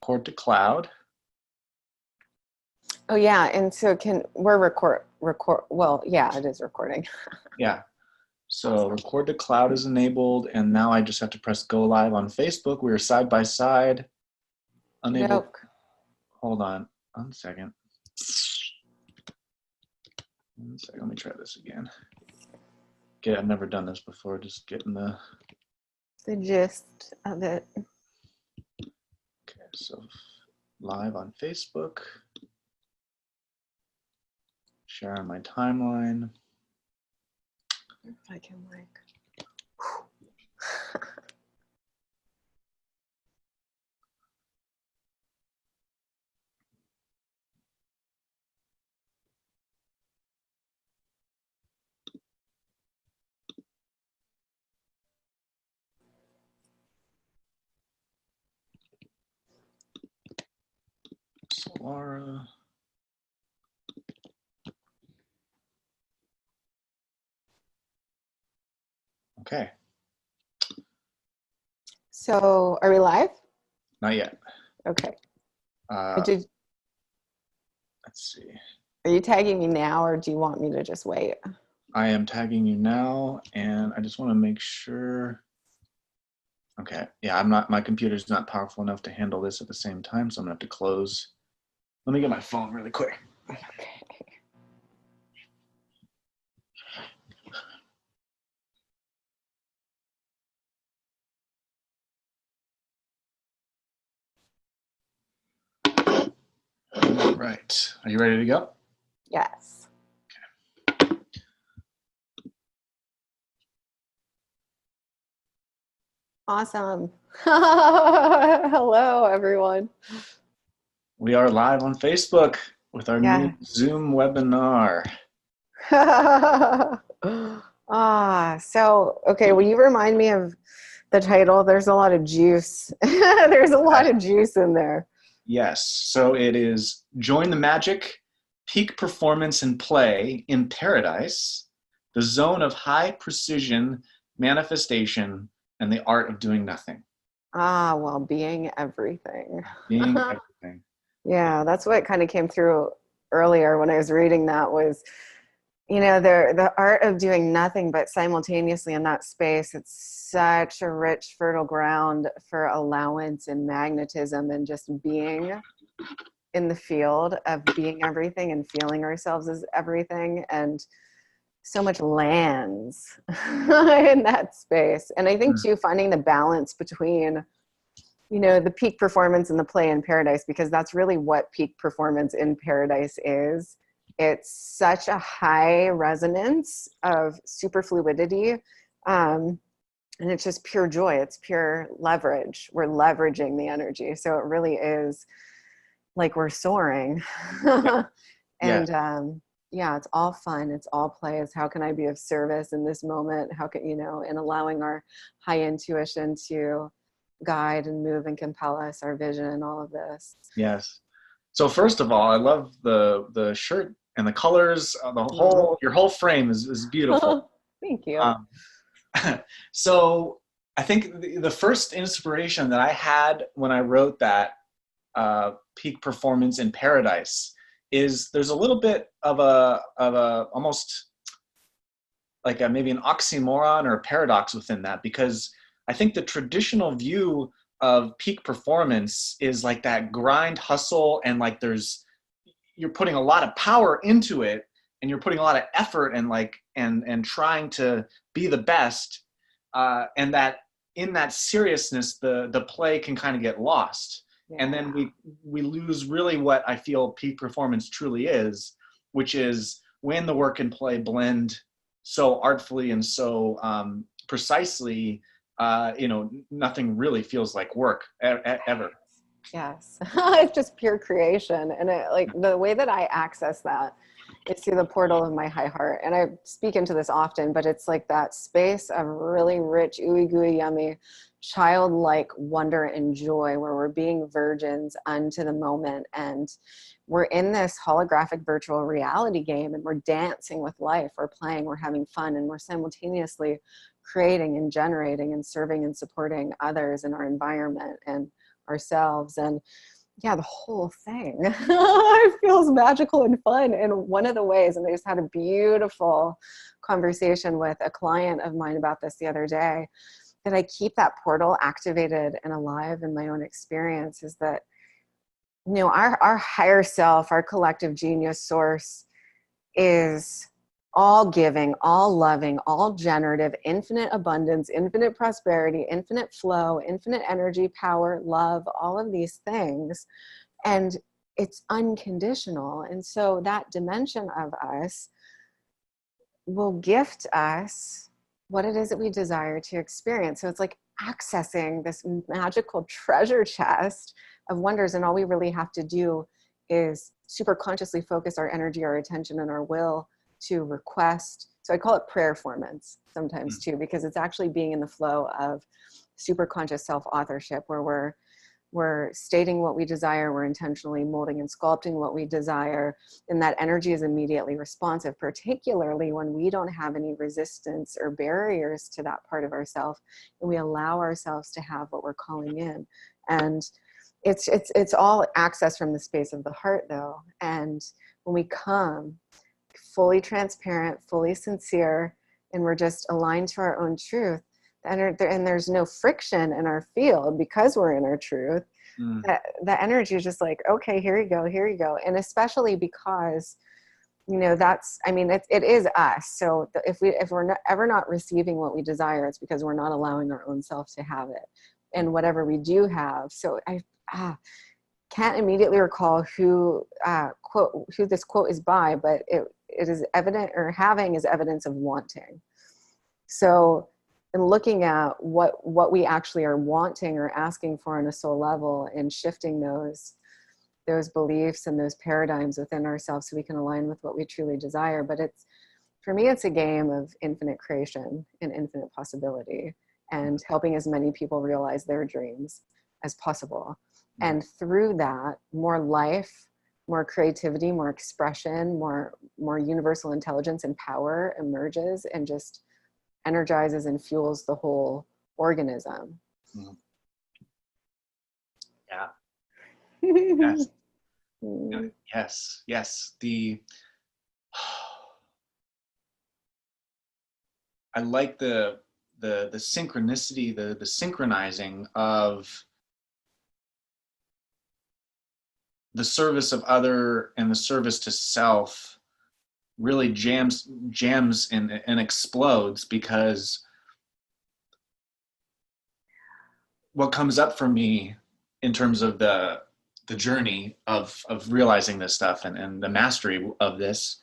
record to cloud. Oh yeah, and so we're record, well, yeah, it is recording. Yeah. So record to cloud is enabled, and now I just have to press go live on Facebook. We are side by side. Unable. Nope. Hold on 1 second. 1 second. Let me try this again. Okay, I've never done this before. Just getting the gist of it. Okay, so live on Facebook. Share on my timeline. If I can like. Solara. Okay. So are we live? Not yet. Okay. Let's see. Are you tagging me now, or do you want me to just wait? I am tagging you now, and I just want to make sure. Okay, yeah, my computer's not powerful enough to handle this at the same time, so I'm gonna have to close. Let me get my phone really quick. Okay. All right, are you ready to go? Yes. Okay. Awesome. Hello, everyone. We are live on Facebook with our new Zoom webinar. So, okay, will you remind me of the title? There's a lot of juice. There's a lot of juice in there. Yes, so it is Join the Magic, Peak Performance and Play in Paradise, the Zone of High Precision Manifestation, and the Art of Doing Nothing. Well, being everything. Being everything. Yeah, that's what kind of came through earlier when I was reading that was, you know, the art of doing nothing, but simultaneously in that space, it's such a rich, fertile ground for allowance and magnetism and just being in the field of being everything and feeling ourselves as everything, and so much lands in that space. And I think too, finding the balance between, you know, the peak performance and the play in paradise, because that's really what peak performance in paradise is. It's such a high resonance of super fluidity. And it's just pure joy. It's pure leverage. We're leveraging the energy. So it really is like we're soaring. And yeah, it's all fun. It's all play. It's how can I be of service in this moment? How can, you know, and allowing our high intuition to guide and move and compel us, our vision and all of this. Yes. So first of all, I love the shirt and the colors, your whole frame is beautiful. Thank you. So I think the first inspiration that I had when I wrote that Peak Performance in Paradise is there's a little bit of a almost like maybe an oxymoron or a paradox within that, because I think the traditional view of peak performance is like that grind hustle, and like you're putting a lot of power into it, and you're putting a lot of effort and like and trying to be the best, and that in that seriousness the play can kind of get lost. Yeah. And then we lose really what I feel peak performance truly is, which is when the work and play blend so artfully and so precisely, you know, nothing really feels like work ever. Yes. It's just pure creation. And like the way that I access that is through the portal of my high heart. And I speak into this often, but it's like that space of really rich, ooey gooey, yummy, childlike wonder and joy, where we're being virgins unto the moment. And we're in this holographic virtual reality game, and we're dancing with life. We're playing, we're having fun, and we're simultaneously creating and generating and serving and supporting others in our environment and ourselves. And yeah, the whole thing it feels magical and fun. And one of the ways, and I just had a beautiful conversation with a client of mine about this the other day, that I keep that portal activated and alive in my own experience, is that, you know, our higher self, our collective genius source, is all giving, all loving, all generative, infinite abundance, infinite prosperity, infinite flow, infinite energy, power, love, all of these things. And it's unconditional. And so that dimension of us will gift us what it is that we desire to experience. So it's like accessing this magical treasure chest of wonders. And all we really have to do is super consciously focus our energy, our attention, and our will to request. So I call it prayer formance sometimes too, because it's actually being in the flow of super conscious self-authorship, where we're stating what we desire, we're intentionally molding and sculpting what we desire, and that energy is immediately responsive, particularly when we don't have any resistance or barriers to that part of ourselves, and we allow ourselves to have what we're calling in. And it's all access from the space of the heart, though. And when we come fully transparent, fully sincere, and we're just aligned to our own truth, and there's no friction in our field because we're in our truth, the energy is just like, okay, here you go, here you go. And especially because, you know, that's, I mean, it is us. So if we're not, ever not receiving what we desire, it's because we're not allowing our own self to have it. And whatever we do have, so I can't immediately recall who this quote is by, but it is evident, or having is evidence of wanting. So in looking at what we actually are wanting or asking for on a soul level, and shifting those beliefs and those paradigms within ourselves so we can align with what we truly desire. But for me, it's a game of infinite creation and infinite possibility, and helping as many people realize their dreams as possible. And through that, more life, more creativity, more expression, more universal intelligence and power emerges, and just energizes and fuels the whole organism. Yeah. Yes. Yes. I like the synchronicity, the synchronizing of the service of other and the service to self really jams and explodes, because what comes up for me in terms of the journey of realizing this stuff and the mastery of this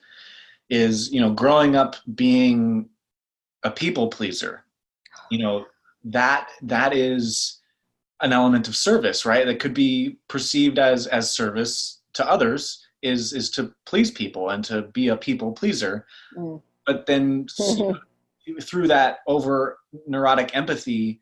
is, you know, growing up being a people pleaser, you know, that is an element of service, right? That could be perceived as service to others, is to please people and to be a people pleaser. But then through that over neurotic empathy,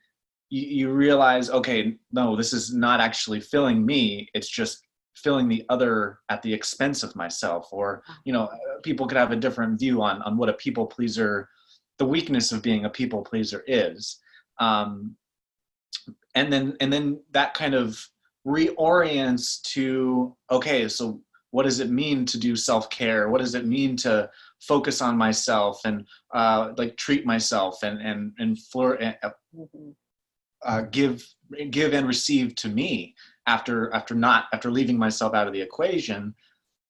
you realize, okay, no, this is not actually filling me. It's just filling the other at the expense of myself. Or, you know, people could have a different view on what a people pleaser, the weakness of being a people pleaser is. And then that kind of reorients to, okay, so what does it mean to do self-care? What does it mean to focus on myself and like treat myself and give and receive to me after leaving myself out of the equation.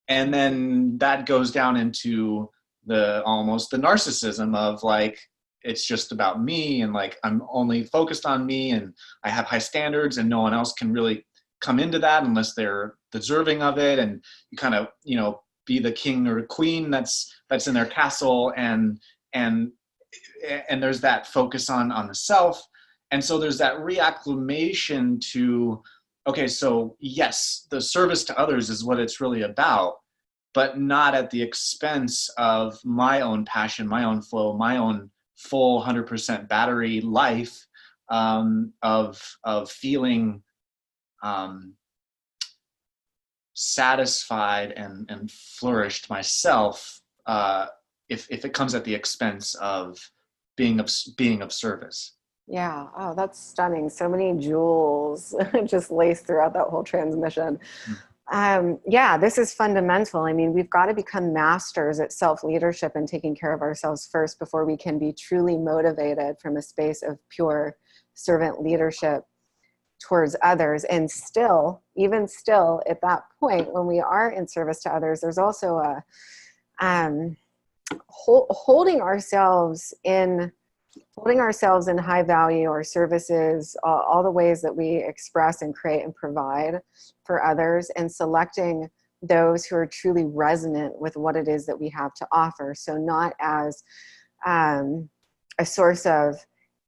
And then that goes down into almost the narcissism of like, it's just about me, and like I'm only focused on me, and I have high standards, and no one else can really come into that unless they're deserving of it. And you kind of, you know, be the king or queen that's in their castle, and there's that focus on the self. And so there's that reacclimation to, okay, so yes, the service to others is what it's really about, but not at the expense of my own passion, my own flow, my own full 100% battery life, of feeling satisfied and flourished myself, if it comes at the expense of being of service. Yeah. Oh, that's stunning. So many jewels just laced throughout that whole transmission. Yeah, this is fundamental. I mean, we've got to become masters at self-leadership and taking care of ourselves first before we can be truly motivated from a space of pure servant leadership towards others. And still, even still, at that point, when we are in service to others, there's also a holding ourselves in high value, our services, all the ways that we express and create and provide for others, and selecting those who are truly resonant with what it is that we have to offer. So not as a source of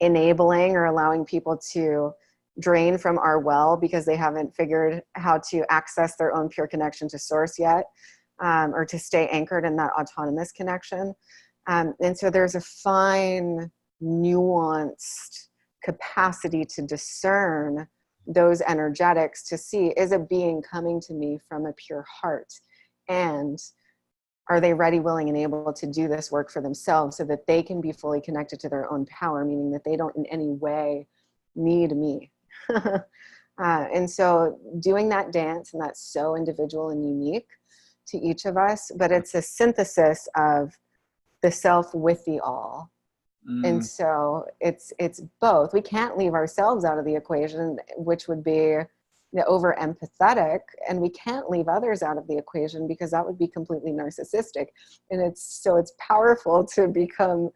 enabling or allowing people to drain from our well because they haven't figured how to access their own pure connection to source yet, or to stay anchored in that autonomous connection. And so there's a fine, nuanced capacity to discern those energetics, to see, is a being coming to me from a pure heart? And are they ready, willing, and able to do this work for themselves so that they can be fully connected to their own power, meaning that they don't in any way need me? And so doing that dance, and that's so individual and unique to each of us, but it's a synthesis of the self with the all. And so it's both. We can't leave ourselves out of the equation, which would be the over empathetic, and we can't leave others out of the equation because that would be completely narcissistic. And it's powerful to become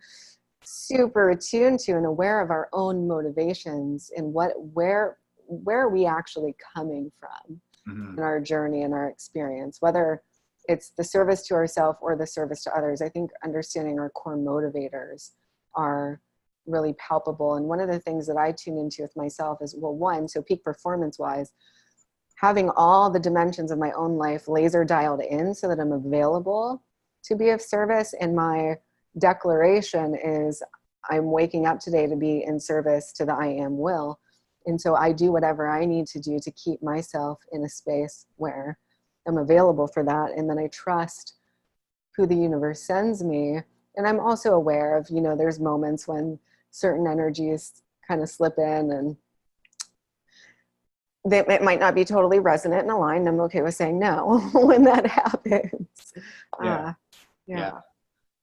super attuned to and aware of our own motivations and where are we actually coming from in our journey and our experience, whether it's the service to ourselves or the service to others. I think understanding our core motivators are really palpable. And one of the things that I tune into with myself is, well, one, so peak performance wise, having all the dimensions of my own life laser dialed in so that I'm available to be of service. And my declaration is, I'm waking up today to be in service to the I am will. And so I do whatever I need to do to keep myself in a space where I'm available for that. And then I trust who the universe sends me. And I'm also aware of, there's moments when certain energies kind of slip in and it might not be totally resonant and aligned. I'm okay with saying no when that happens. Yeah.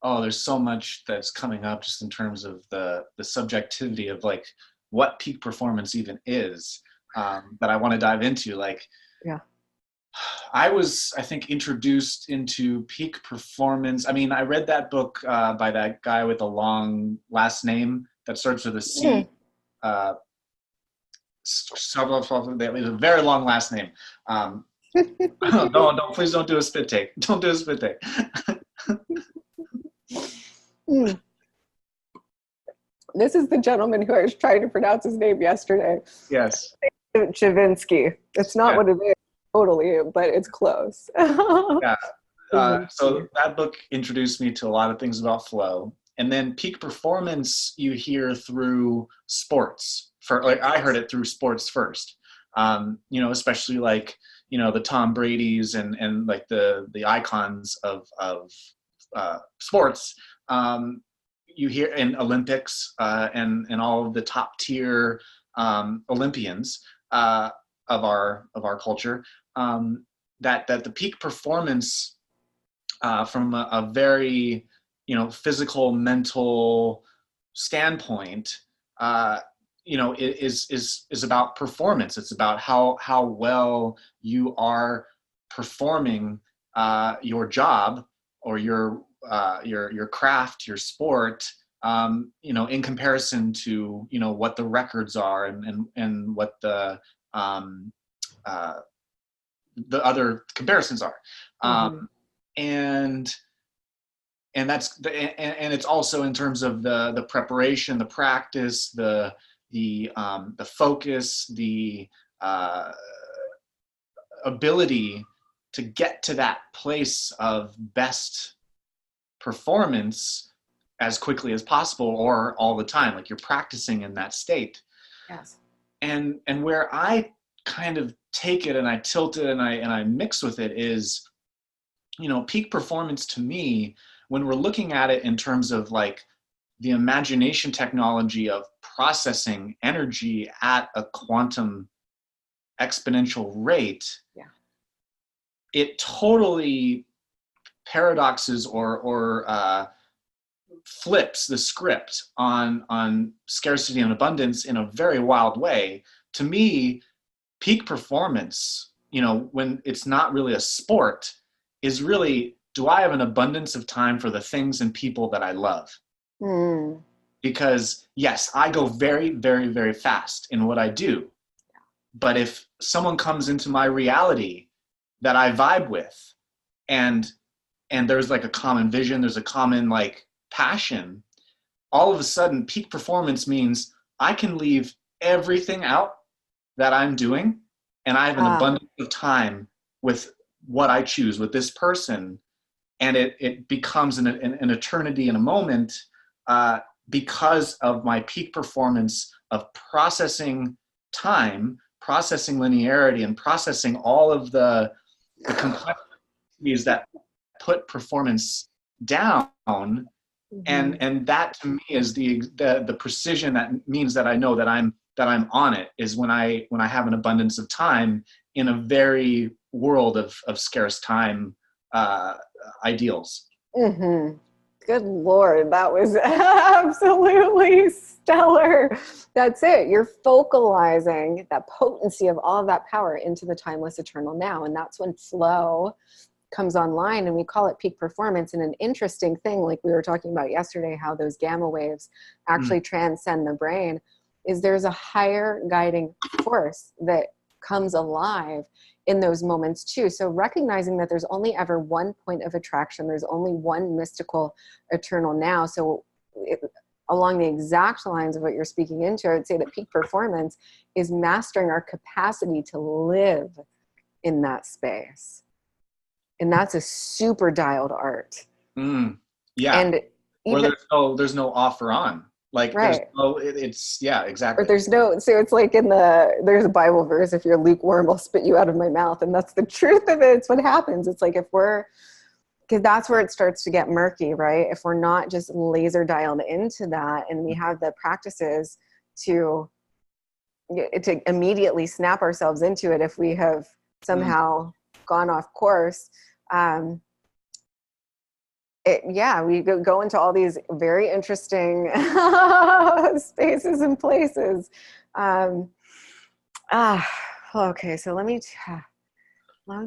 Oh, there's so much that's coming up just in terms of the subjectivity of like what peak performance even is, that I want to dive into. Like, I was, I think, introduced into peak performance. I mean, I read that book by that guy with a long last name that starts with a C. It's a very long last name. Please don't do a spit take. Don't do a spit take. This is the gentleman who I was trying to pronounce his name yesterday. Yes. Chavinsky. It's not what it is totally, but it's close. Yeah. So that book introduced me to a lot of things about flow. And then peak performance you hear through sports. I heard it through sports first. Especially like, the Tom Brady's and like the icons of sports. You hear in Olympics and all of the top tier Olympians of our culture, that the peak performance from a very physical, mental standpoint, is about performance. It's about how well you are performing your job or your craft, your sport, in comparison to what the records are and what the other comparisons are, and it's also in terms of the preparation, the practice, the focus, the ability to get to that place of best performance as quickly as possible or all the time. Like you're practicing in that state. Yes. And where I kind of take it and I tilt it and I mix with it is, peak performance to me, when we're looking at it in terms of like the imagination technology of processing energy at a quantum exponential rate, Yeah. it totally paradoxes or flips the script on scarcity and abundance in a very wild way. To me, peak performance, you know, when it's not really a sport, is really, do I have an abundance of time for the things and people that I love? Mm. Because yes, I go very, very, very fast in what I do. But if someone comes into my reality that I vibe with, and there's like a common vision, there's a common like passion, all of a sudden peak performance means I can leave everything out that I'm doing, and I have an abundance of time with what I choose with this person, and it becomes an eternity in a moment, because of my peak performance of processing time, processing linearity, and processing all of the complexities that put performance down. Mm-hmm. And that to me is the precision that means that I know that I'm on it, is when I have an abundance of time in a very world of scarce time ideals. Mm-hmm. Good Lord, that was absolutely stellar. That's it. You're focalizing that potency of all of that power into the timeless eternal now. And that's when flow comes online, and we call it peak performance. And an interesting thing, like we were talking about yesterday, how those gamma waves actually transcend the brain, is there's a higher guiding force that comes alive in those moments too. So recognizing that there's only ever one point of attraction, there's only one mystical eternal now. So along the exact lines of what you're speaking into, I would say that peak performance is mastering our capacity to live in that space. And that's a super dialed art. Yeah. And even, or there's no off or on. Like right. There's no, it's, yeah, exactly. Or there's no, so it's like there's a Bible verse, if you're lukewarm, I'll spit you out of my mouth. And that's the truth of it. It's what happens. It's like, because that's where it starts to get murky, right? If we're not just laser dialed into that, and we have the practices to immediately snap ourselves into it, if we have somehow gone off course, we go into all these very interesting spaces and places. Okay, so allowing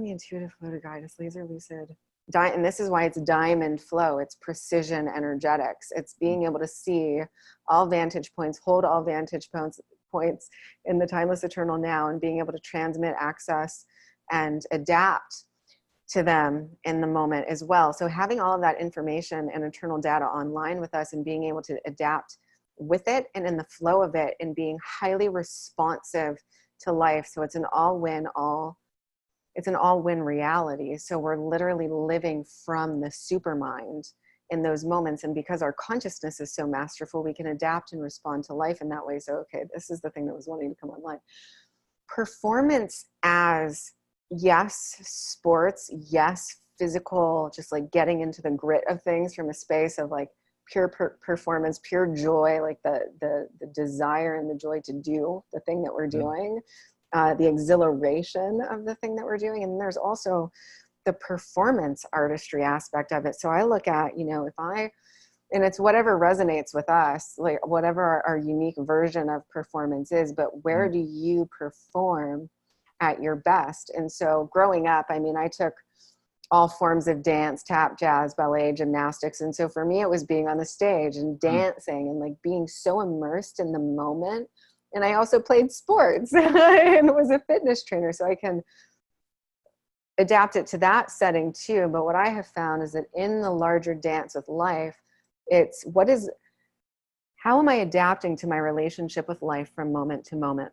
the intuitive flow to guide us, laser lucid. And this is why it's diamond flow. It's precision energetics. It's being able to see all vantage points, hold all vantage points in the timeless eternal now, and being able to transmit, access, and adapt to them in the moment as well. So having all of that information and eternal data online with us, and being able to adapt with it and in the flow of it, and being highly responsive to life. So it's an all-win reality. So we're literally living from the supermind in those moments. And because our consciousness is so masterful, we can adapt and respond to life in that way. So, okay, this is the thing that was wanting to come online. Performance as, yes, sports, yes, physical, just like getting into the grit of things from a space of like pure performance, pure joy, like the desire and the joy to do the thing that we're doing, the exhilaration of the thing that we're doing. And there's also the performance artistry aspect of it. So I look at, and it's whatever resonates with us, like whatever our unique version of performance is, but where do you perform at your best? And so growing up, I took all forms of dance, tap, jazz, ballet, gymnastics. And so for me, it was being on the stage and dancing and like being so immersed in the moment. And I also played sports and was a fitness trainer, so I can adapt it to that setting too. But what I have found is that in the larger dance with life, it's how am I adapting to my relationship with life from moment to moment?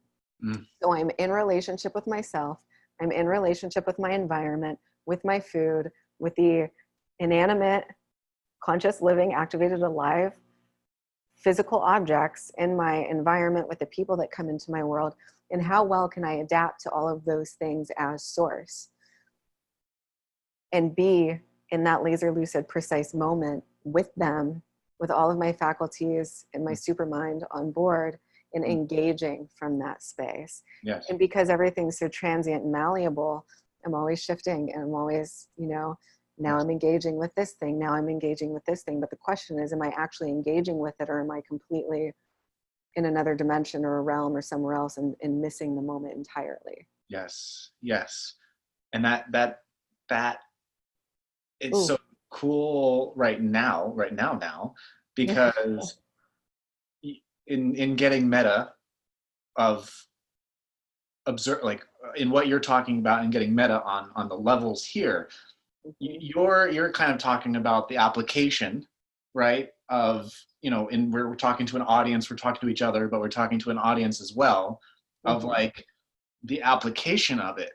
So I'm in relationship with myself. I'm in relationship with my environment, with my food, with the inanimate, conscious living, activated, alive, physical objects in my environment, with the people that come into my world. And how well can I adapt to all of those things as source and be in that laser lucid, precise moment with them with all of my faculties and my supermind on board and engaging from that space. Yes. And because everything's so transient and malleable, I'm always shifting, and I'm always, you know, now Yes. I'm engaging with this thing, now I'm engaging with this thing. But the question is, am I actually engaging with it, or am I completely in another dimension or a realm or somewhere else and missing the moment entirely? Yes. Yes. And that it's Ooh. so cool right now, because in getting meta of observe, like in what you're talking about and getting meta on the levels here, you're kind of talking about the application, right? Of, you know, and we're talking to an audience, we're talking to each other, but we're talking to an audience as well, of like the application of it.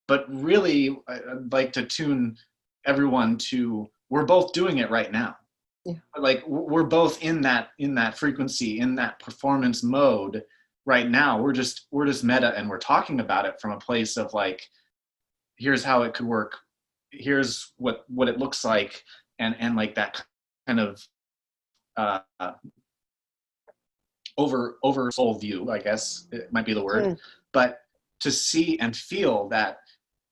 But really, I'd like to tune everyone to, we're both doing it right now. Yeah. Like we're both in that frequency, in that performance mode right now. We're just meta, and we're talking about it from a place of like, here's how it could work, here's what it looks like, and like that kind of uh, over soul view, I guess it might be the word, but to see and feel that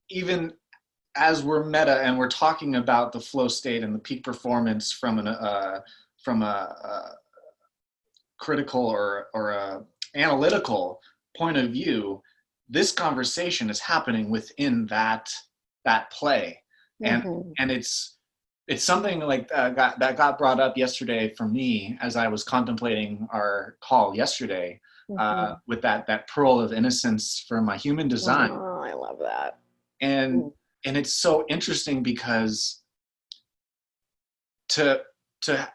even as we're meta and we're talking about the flow state and the peak performance from a critical or a analytical point of view, this conversation is happening within that play, and it's something like that got brought up yesterday for me as I was contemplating our call yesterday, with that pearl of innocence for my human design. Oh, I love that. And it's so interesting because to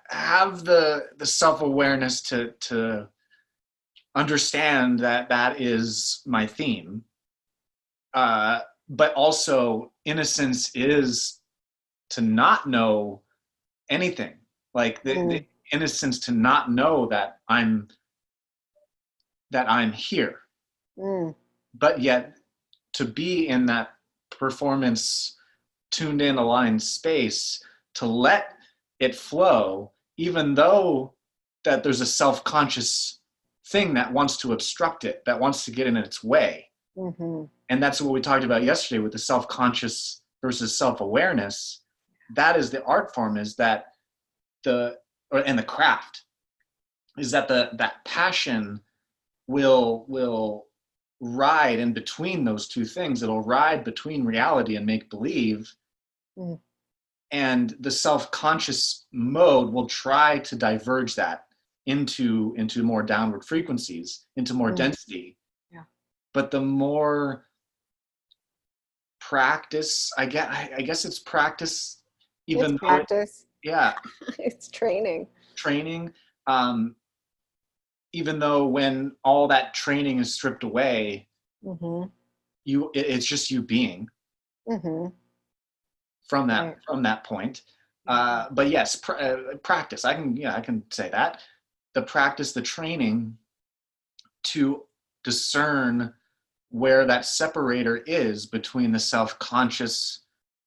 have the self-awareness to understand that is my theme, but also innocence is to not know anything, like the innocence to not know that I'm here, but yet to be in that performance, tuned in, aligned space, to let it flow, even though that there's a self-conscious thing that wants to obstruct it, that wants to get in its way. And that's what we talked about yesterday with the self-conscious versus self-awareness. That is the art form, is that and the craft is that that passion will ride in between those two things. It'll ride between reality and make believe. And the self-conscious mode will try to diverge that into more downward frequencies, into more density. Yeah. But the more practice, I guess it's practice, even it's practice. Yeah. It's training. Even though when all that training is stripped away, it's just you being from that point. But yes, practice. I can say that the practice, the training to discern where that separator is between the self-conscious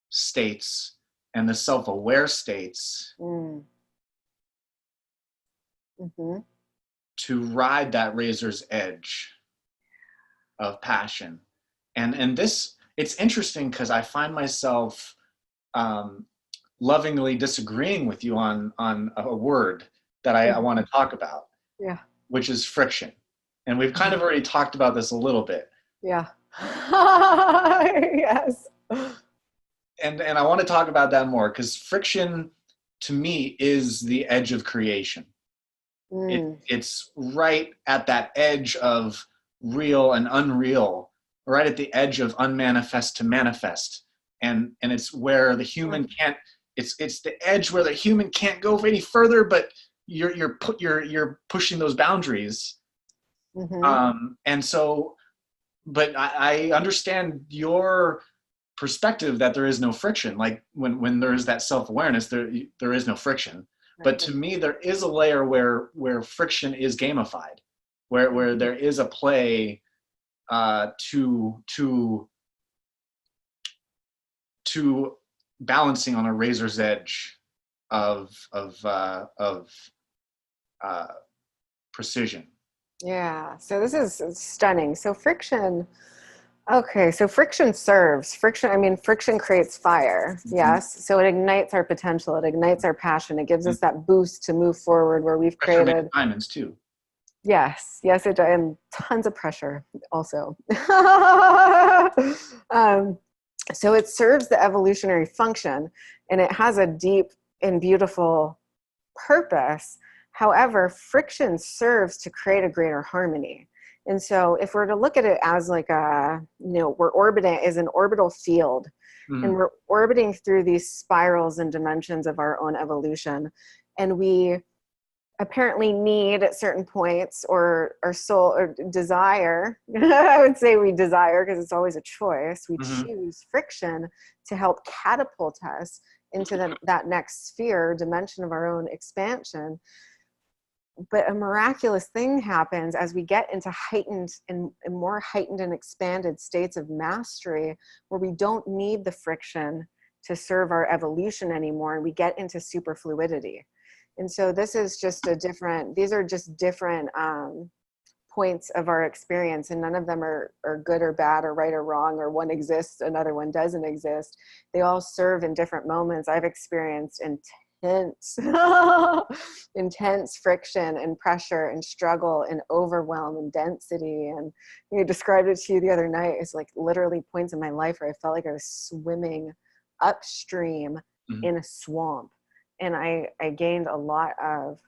states and the self-aware states, to ride that razor's edge of passion. And this, it's interesting because I find myself lovingly disagreeing with you on a word that I want to talk about, which is friction. And we've kind of already talked about this a little bit. Yeah. Yes. And I want to talk about that more, because friction to me is the edge of creation. It's right at that edge of real and unreal, right at the edge of unmanifest to manifest. And it's where the human can't, it's the edge where the human can't go any further, but you're pushing those boundaries. And so, but I understand your perspective that there is no friction. Like when there's that self-awareness, there is no friction. But to me, there is a layer where friction is gamified, where there is a play to balancing on a razor's edge of precision. Yeah. So this is stunning. So friction. Okay, so friction serves. Friction, I mean, friction creates fire. Yes. So it ignites our potential, it ignites our passion, it gives us that boost to move forward where we've Pressure makes created. diamonds too. Yes, yes, it does. And tons of pressure also. um, so it serves the evolutionary function and it has a deep and beautiful purpose. However, friction serves to create a greater harmony. And so if we're to look at it as like a, we're orbiting is an orbital field, and we're orbiting through these spirals and dimensions of our own evolution. And we apparently need at certain points or soul or desire, I would say we desire because it's always a choice. We choose friction to help catapult us into that next sphere, dimension of our own expansion. But a miraculous thing happens as we get into heightened and more heightened and expanded states of mastery where we don't need the friction to serve our evolution anymore, and we get into superfluidity. And so this is just these are just different points of our experience, and none of them are good or bad or right or wrong, or one exists, another one doesn't exist. They all serve in different moments. I've experienced intense, intense friction and pressure and struggle and overwhelm and density. And you described it to you the other night. It's like literally points in my life where I felt like I was swimming upstream in a swamp. And I gained a lot of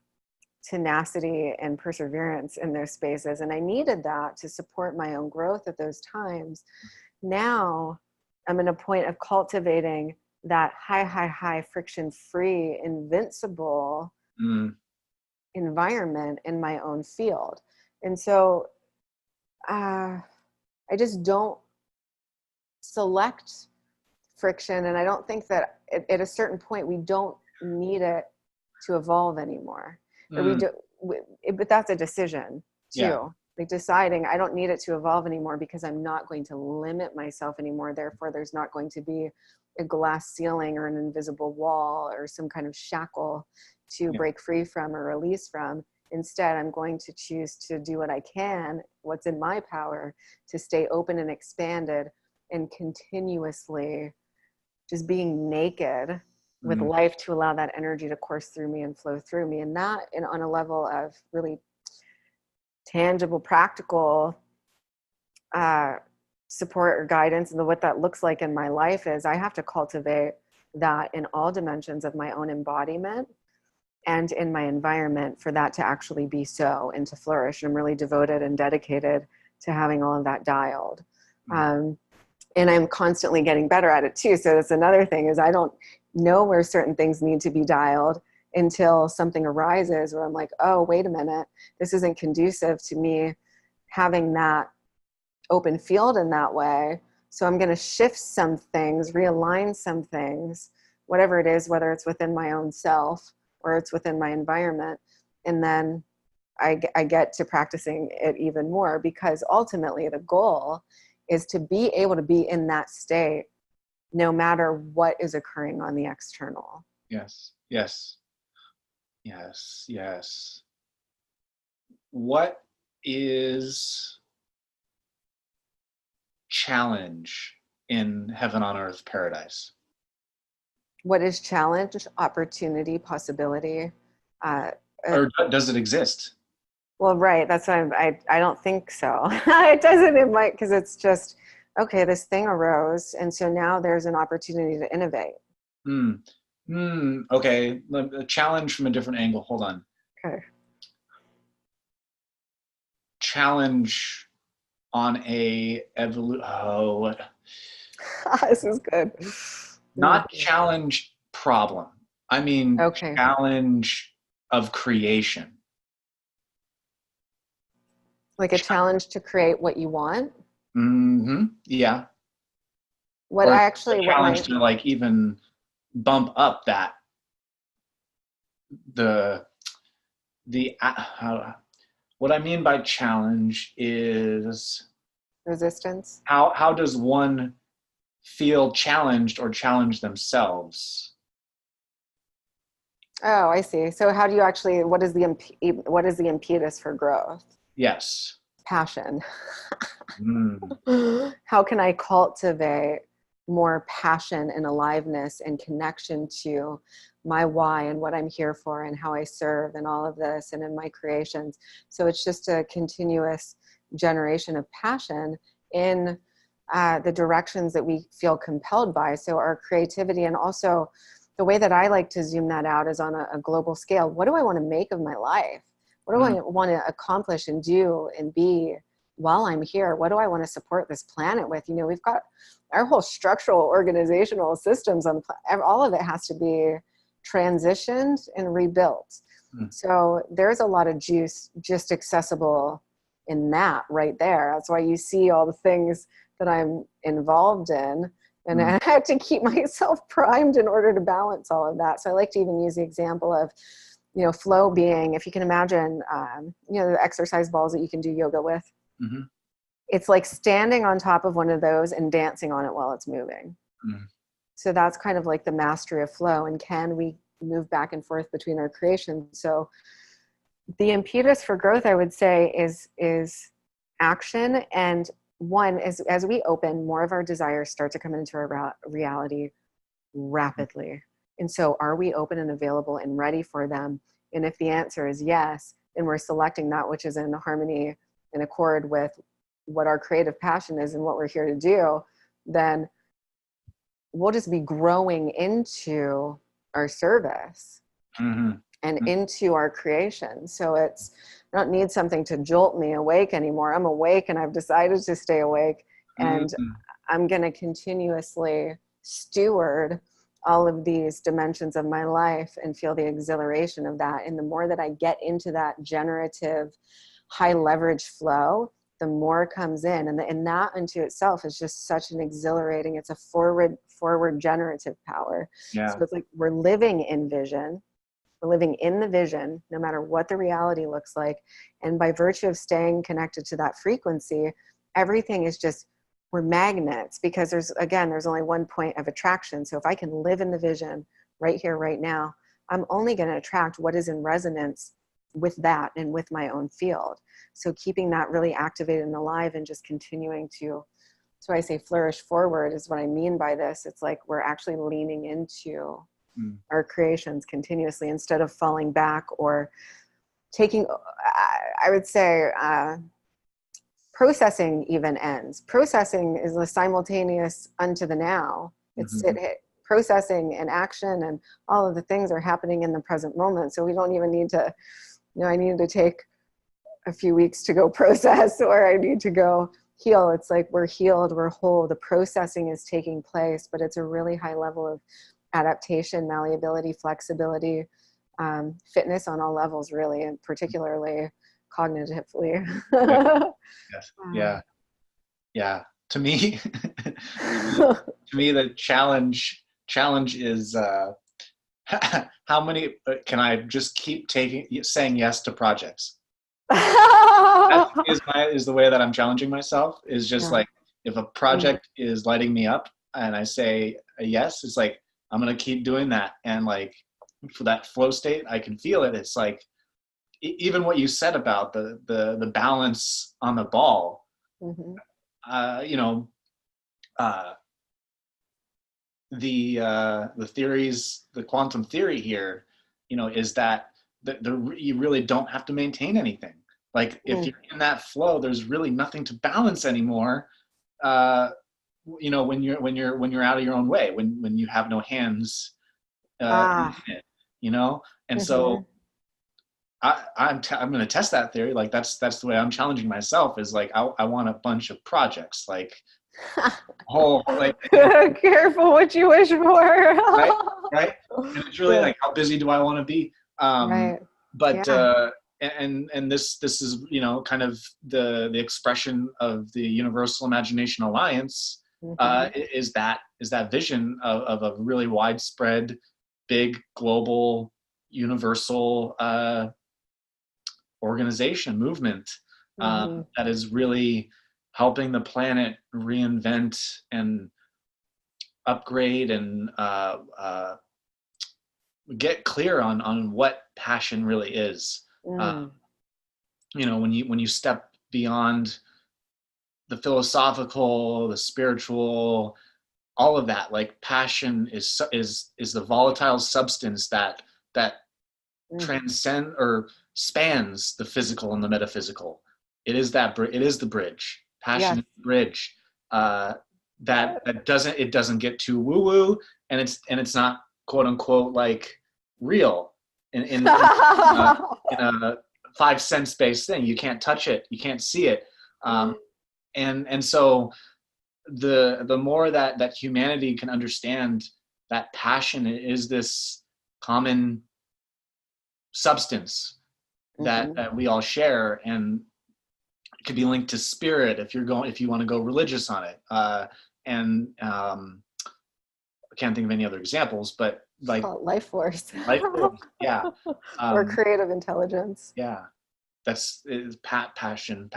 tenacity and perseverance in those spaces. And I needed that to support my own growth at those times. Now I'm in a point of cultivating that high friction-free, invincible environment in my own field. And so I just don't select friction. And I don't think that at a certain point we don't need it to evolve anymore. Or we do, but that's a decision too. Yeah. Like deciding I don't need it to evolve anymore because I'm not going to limit myself anymore. Therefore, there's not going to be a glass ceiling or an invisible wall or some kind of shackle to break free from or release from. Instead, I'm going to choose to do what I can, what's in my power, to stay open and expanded and continuously just being naked with life to allow that energy to course through me and flow through me. And that, and on a level of really tangible, practical support or guidance, and what that looks like in my life is I have to cultivate that in all dimensions of my own embodiment and in my environment for that to actually be so and to flourish. And I'm really devoted and dedicated to having all of that dialed. And I'm constantly getting better at it too. So that's another thing, is I don't know where certain things need to be dialed until something arises where I'm like, oh, wait a minute, this isn't conducive to me having that open field in that way. So I'm going to shift some things, realign some things, whatever it is, whether it's within my own self or it's within my environment. And then I get to practicing it even more, because ultimately the goal is to be able to be in that state no matter what is occurring on the external. Yes, yes, yes, yes. What is challenge in Heaven on Earth Paradise? What is challenge? Opportunity, possibility. Or does it exist? Well, right. That's why I don't think so. It doesn't. It might, because it's just, okay, this thing arose, and so now there's an opportunity to innovate. Okay, a challenge from a different angle. Hold on. Okay. Challenge on a This is good. Not challenge problem. I mean, okay. Challenge of creation. Like a challenge to create what you want? Yeah. What or I actually a challenge to like even bump up that what I mean by challenge is resistance. How does one feel challenged or challenge themselves Oh, I see. So how do you actually, what is the impetus for growth? Yes. Passion. Mm. How can I cultivate more passion and aliveness and connection to my why and what I'm here for and how I serve and all of this and in my creations? So it's just a continuous generation of passion in the directions that we feel compelled by. So our creativity, and also the way that I like to zoom that out is on a global scale. What do I want to make of my life? What do I want to accomplish and do and be while I'm here? What do I want to support this planet with? You know, we've got our whole structural organizational systems on the planet. All of it has to be transitioned and rebuilt. Mm. So there's a lot of juice just accessible in that right there. That's why you see all the things that I'm involved in. And I had to keep myself primed in order to balance all of that. So I like to even use the example of, you know, flow being, if you can imagine, you know, the exercise balls that you can do yoga with. Mm-hmm. It's like standing on top of one of those and dancing on it while it's moving. Mm. So that's kind of like the mastery of flow. And can we move back and forth between our creations? So the impetus for growth, I would say, is action. And one is, as we open, more of our desires start to come into our reality rapidly. And so are we open and available and ready for them? And if the answer is yes, then we're selecting that which is in harmony and accord with what our creative passion is and what we're here to do, then we'll just be growing into our service. Mm-hmm. And into our creation. So it's, I don't need something to jolt me awake anymore. I'm awake and I've decided to stay awake, and I'm going to continuously steward all of these dimensions of my life and feel the exhilaration of that. And the more that I get into that generative, high leverage flow, the more comes in. And that unto itself is just such an exhilarating, it's a forward generative power. Yeah. So it's like we're living in vision. We're living in the vision, no matter what the reality looks like. And by virtue of staying connected to that frequency, everything is just, we're magnets, because there's only one point of attraction. So if I can live in the vision right here, right now, I'm only going to attract what is in resonance with that and with my own field. So keeping that really activated and alive and just continuing to, so I say flourish forward is what I mean by this. It's like we're actually leaning into our creations continuously instead of falling back or taking, I would say, processing even ends. Processing is the simultaneous unto the now. It's processing and action and all of the things are happening in the present moment. So we don't even need to, you know, I need to take a few weeks to go process, or I need to go heal. It's like we're healed, we're whole. The processing is taking place, but it's a really high level of adaptation, malleability, flexibility, fitness on all levels, really, and particularly cognitively. Yes. Yeah. To me, the challenge is how many can I just keep saying yes to projects? That is the way that I'm challenging myself. Is just like, if a project is lighting me up and I say a yes, it's like, I'm going to keep doing that. And like, for that flow state, I can feel it. It's like, even what you said about the balance on the ball, you know, the theories, the quantum theory here, you know, is that you really don't have to maintain anything. Like if you're in that flow, there's really nothing to balance anymore. You know, when you're out of your own way, when you have no hands in it, you know. And so I'm going to test that theory. Like that's the way I'm challenging myself, is like I want a bunch of projects, like like careful what you wish for. right. And it's really like, how busy do I want to be? But and this is, you know, kind of the expression of the Universal Imagination Alliance, is that vision of a really widespread, big, global, universal organization, movement, that is really helping the planet reinvent and upgrade and get clear on what passion really is. Mm. You know, when you step beyond the philosophical, the spiritual, all of that, like passion is the volatile substance that Mm. transcend or spans the physical and the metaphysical. It is that it is the bridge. Passion Yes. is the bridge. That doesn't get too woo woo, and it's not quote unquote like real in a 5 cent based thing. You can't touch it, you can't see it, and so the more that humanity can understand that passion is this common substance that we all share, and it could be linked to spirit if you want to go religious on it, and I can't think of any other examples, but like life force. life force, yeah, Or creative intelligence. yeah, that's passion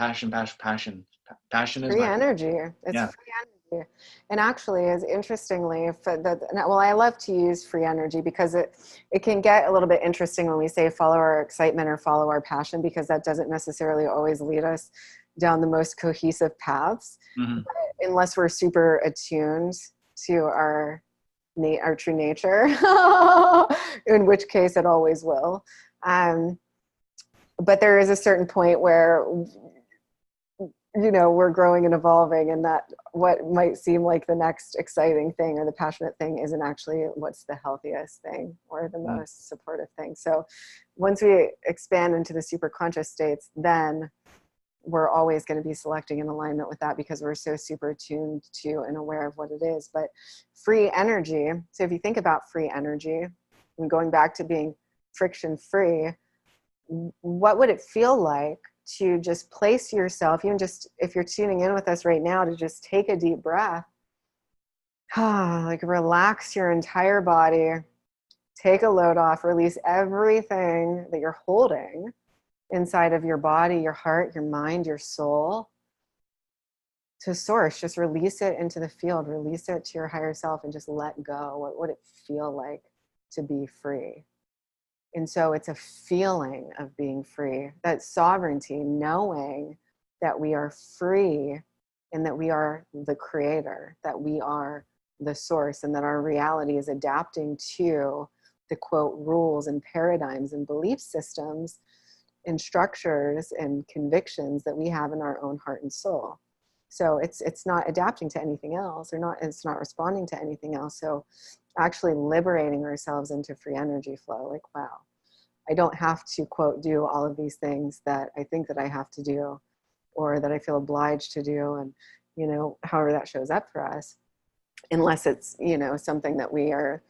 is Free my energy. It's yeah. free energy. And actually, is interestingly, well, I love to use free energy because it can get a little bit interesting when we say follow our excitement or follow our passion, because that doesn't necessarily always lead us down the most cohesive paths, Mm-hmm. unless we're super attuned to our true nature, in which case it always will. But there is a certain point where, you know, we're growing and evolving, and that what might seem like the next exciting thing or the passionate thing isn't actually what's the healthiest thing or the most supportive thing. So once we expand into the super conscious states, then we're always going to be selecting in alignment with that, because we're so super tuned to and aware of what it is. But free energy, so if you think about free energy and going back to being friction free, what would it feel like to just place yourself, even just if you're tuning in with us right now, to just take a deep breath, like relax your entire body, take a load off, release everything that you're holding inside of your body, your heart, your mind, your soul, to source. Just release it into the field, release it to your higher self, and just let go. What would it feel like to be free? And so it's a feeling of being free, that sovereignty, knowing that we are free and that we are the creator, that we are the source, and that our reality is adapting to the quote rules and paradigms and belief systems and structures and convictions that we have in our own heart and soul. So it's not adapting to anything else, or it's not responding to anything else. So actually liberating ourselves into free energy flow, like, wow, I don't have to quote do all of these things that I think that I have to do, or that I feel obliged to do, and, you know, however that shows up for us, unless it's, you know, something that we are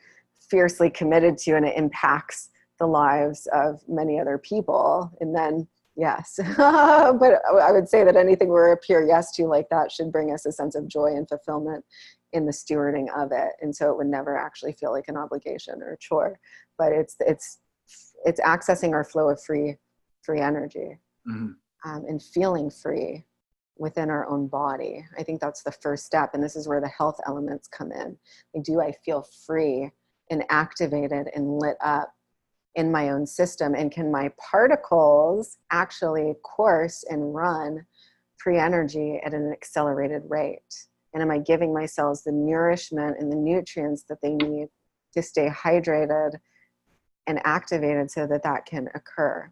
fiercely committed to and it impacts the lives of many other people, and then yes. But I would say that anything we're a pure yes to like that should bring us a sense of joy and fulfillment in the stewarding of it, and so it would never actually feel like an obligation or a chore, but it's accessing our flow of free energy, and feeling free within our own body. I think that's the first step, and this is where the health elements come in. Like, do I feel free and activated and lit up in my own system, and can my particles actually course and run free energy at an accelerated rate? And am I giving my cells the nourishment and the nutrients that they need to stay hydrated and activated so that that can occur?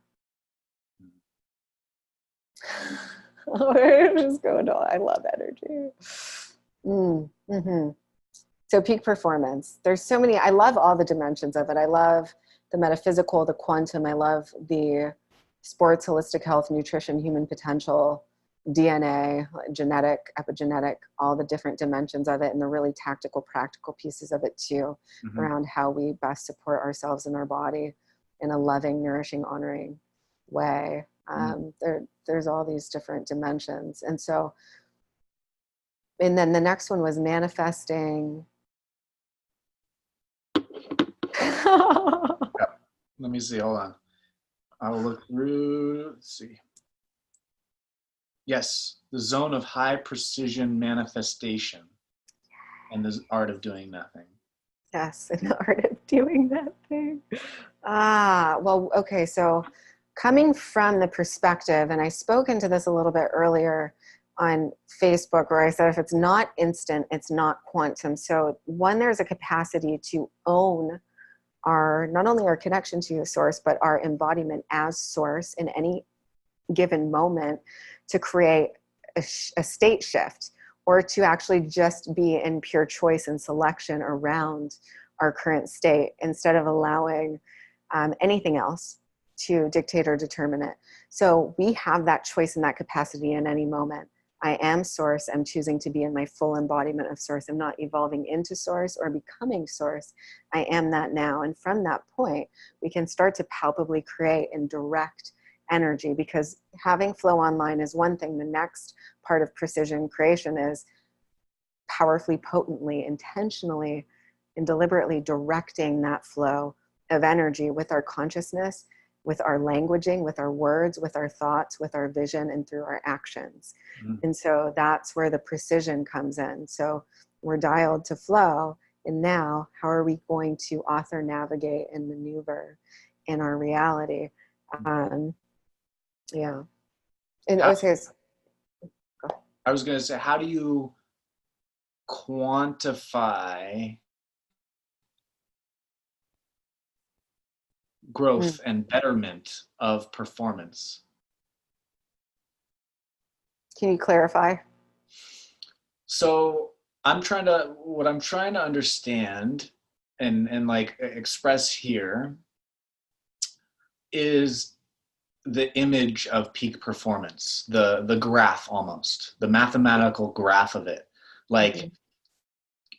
Just going on. I love energy. Mm-hmm. So peak performance. There's so many. I love all the dimensions of it. I love the metaphysical, the quantum. I love the sports, holistic health, nutrition, human potential, DNA, genetic, epigenetic, all the different dimensions of it, and the really tactical, practical pieces of it too, around how we best support ourselves and our body in a loving, nourishing, honoring way. There's all these different dimensions. And so, and then the next one was manifesting. Let me see, hold on. I'll look through, let's see. Yes, the zone of high precision manifestation and the art of doing nothing. Yes, in the art of doing that thing. Ah, well, okay. So coming from the perspective, and I spoke into this a little bit earlier on Facebook, where I said if it's not instant, it's not quantum. So one, there's a capacity to own our, not only our connection to the source, but our embodiment as source in any given moment to create a state shift, or to actually just be in pure choice and selection around our current state instead of allowing anything else to dictate or determine it. So we have that choice and that capacity in any moment. I am source. I'm choosing to be in my full embodiment of source. I'm not evolving into source or becoming source. I am that now. And from that point, we can start to palpably create and direct energy, because having flow online is one thing. The next part of precision creation is powerfully, potently, intentionally, and deliberately directing that flow of energy with our consciousness, with our languaging, with our words, with our thoughts, with our vision, and through our actions. And so that's where the precision comes in. So we're dialed to flow. And now, how are we going to author, navigate, and maneuver in our reality? Yeah. And How, okay, I was going to say, how do you quantify growth and betterment of performance? can you clarify? So what I'm trying to understand and like express here is the image of peak performance, the graph, almost the mathematical graph of it. Like,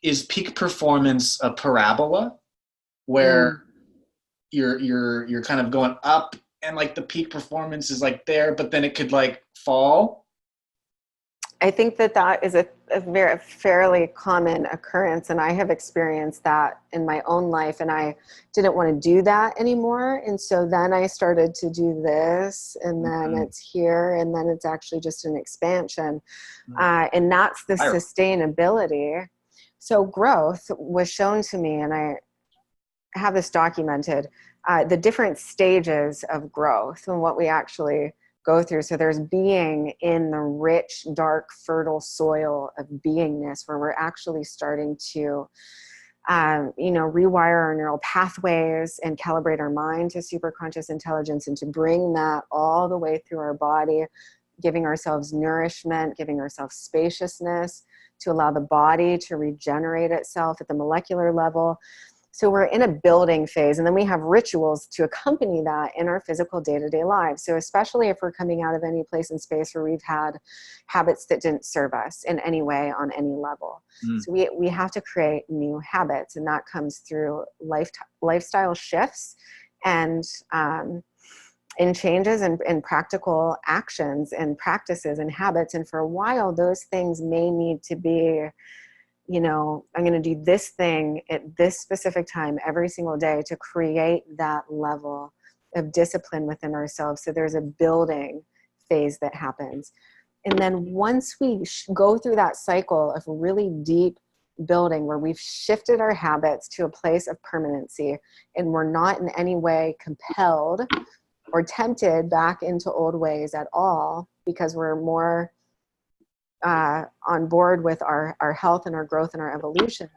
is peak performance a parabola where you're kind of going up, and like the peak performance is like there, but then it could like fall? I think that is a very fairly common occurrence, and I have experienced that in my own life, and I didn't want to do that anymore. And so then I started to do this, and then it's here, and then it's actually just an expansion. And that's the sustainability. So growth was shown to me, and I have this documented, the different stages of growth and what we actually go through. So there's being in the rich, dark, fertile soil of beingness, where we're actually starting to, rewire our neural pathways and calibrate our mind to superconscious intelligence, and to bring that all the way through our body, giving ourselves nourishment, giving ourselves spaciousness to allow the body to regenerate itself at the molecular level. So we're in a building phase, and then we have rituals to accompany that in our physical day-to-day lives. So especially if we're coming out of any place in space where we've had habits that didn't serve us in any way on any level. So we have to create new habits, and that comes through lifestyle shifts and changes and practical actions and practices and habits. And for a while, those things may need to be, I'm going to do this thing at this specific time every single day to create that level of discipline within ourselves. So there's a building phase that happens. And then once we go through that cycle of really deep building, where we've shifted our habits to a place of permanency, and we're not in any way compelled or tempted back into old ways at all, because we're more on board with our health and our growth and our evolution,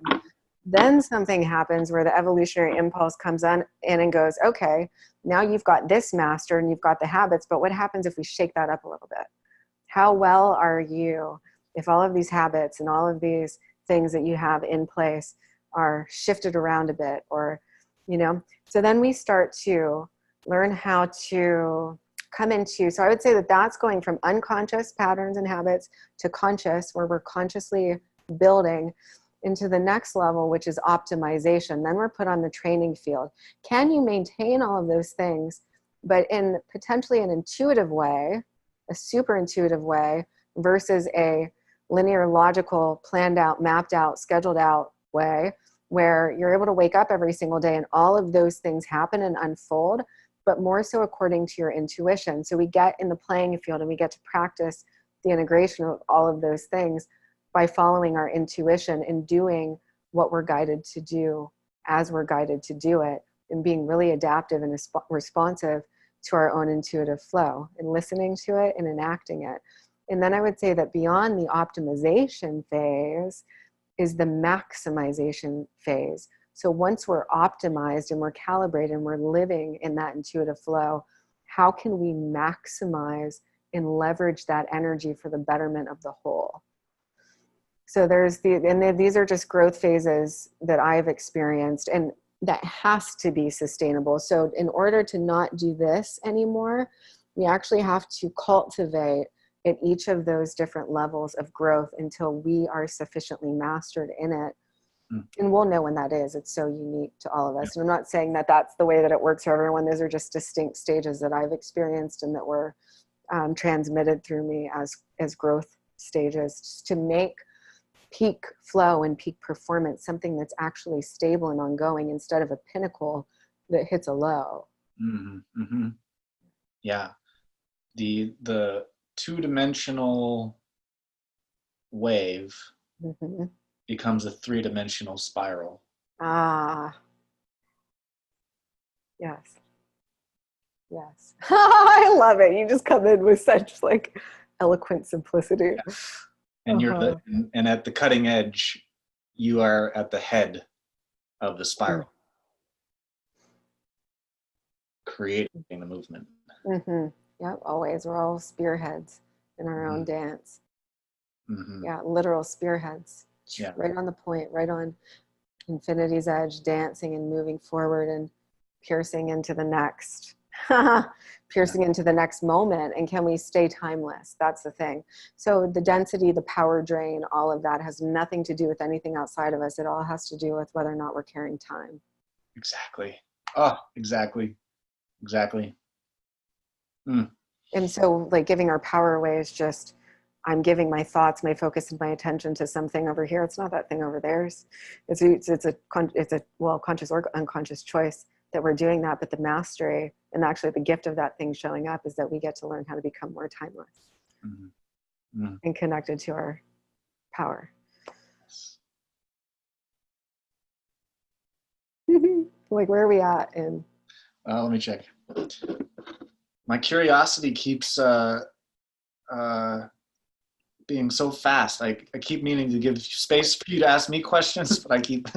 then something happens where the evolutionary impulse comes in and goes, okay, now you've got this master and you've got the habits, but what happens if we shake that up a little bit? How well are you if all of these habits and all of these things that you have in place are shifted around a bit? Or, so then we start to learn how to come into, so I would say that that's going from unconscious patterns and habits to conscious, where we're consciously building into the next level, which is optimization. Then we're put on the training field. Can you maintain all of those things, but in potentially an intuitive way, a super intuitive way, versus a linear, logical, planned out, mapped out, scheduled out way, where you're able to wake up every single day and all of those things happen and unfold, but more so according to your intuition. So we get in the playing field and we get to practice the integration of all of those things by following our intuition and doing what we're guided to do as we're guided to do it, and being really adaptive and responsive to our own intuitive flow, and listening to it and enacting it. And then I would say that beyond the optimization phase is the maximization phase. So once we're optimized and we're calibrated and we're living in that intuitive flow, how can we maximize and leverage that energy for the betterment of the whole? So these are just growth phases that I've experienced, and that has to be sustainable. So in order to not do this anymore, we actually have to cultivate at each of those different levels of growth until we are sufficiently mastered in it. And we'll know when that is. It's so unique to all of us. And I'm not saying that that's the way that it works for everyone. Those are just distinct stages that I've experienced and that were transmitted through me as growth stages, to make peak flow and peak performance something that's actually stable and ongoing, instead of a pinnacle that hits a low. Mm-hmm. Mm-hmm. Yeah. The two-dimensional wave Mm-hmm. becomes a three-dimensional spiral. Ah, yes. Yes. I love it. You just come in with such like eloquent simplicity. Yeah. And you're and at the cutting edge, you are at the head of the spiral, creating the movement. Mm-hmm. Yep, always. We're all spearheads in our own dance. Mm-hmm. Yeah, literal spearheads. Yeah. Right on the point, right on infinity's edge, dancing and moving forward and piercing into the next. Piercing into the next moment. And can we stay timeless? That's the thing. So the density, the power drain, all of that has nothing to do with anything outside of us. It all has to do with whether or not we're carrying time. Exactly. Oh, exactly. Exactly. Mm. And so like giving our power away is just, I'm giving my thoughts, my focus, and my attention to something over here. It's not that thing over there. It's a conscious or unconscious choice that we're doing that. But the mastery and actually the gift of that thing showing up is that we get to learn how to become more timeless and connected to our power. Like, where are we at in? Let me check. My curiosity keeps being so fast. I keep meaning to give space for you to ask me questions, but I keep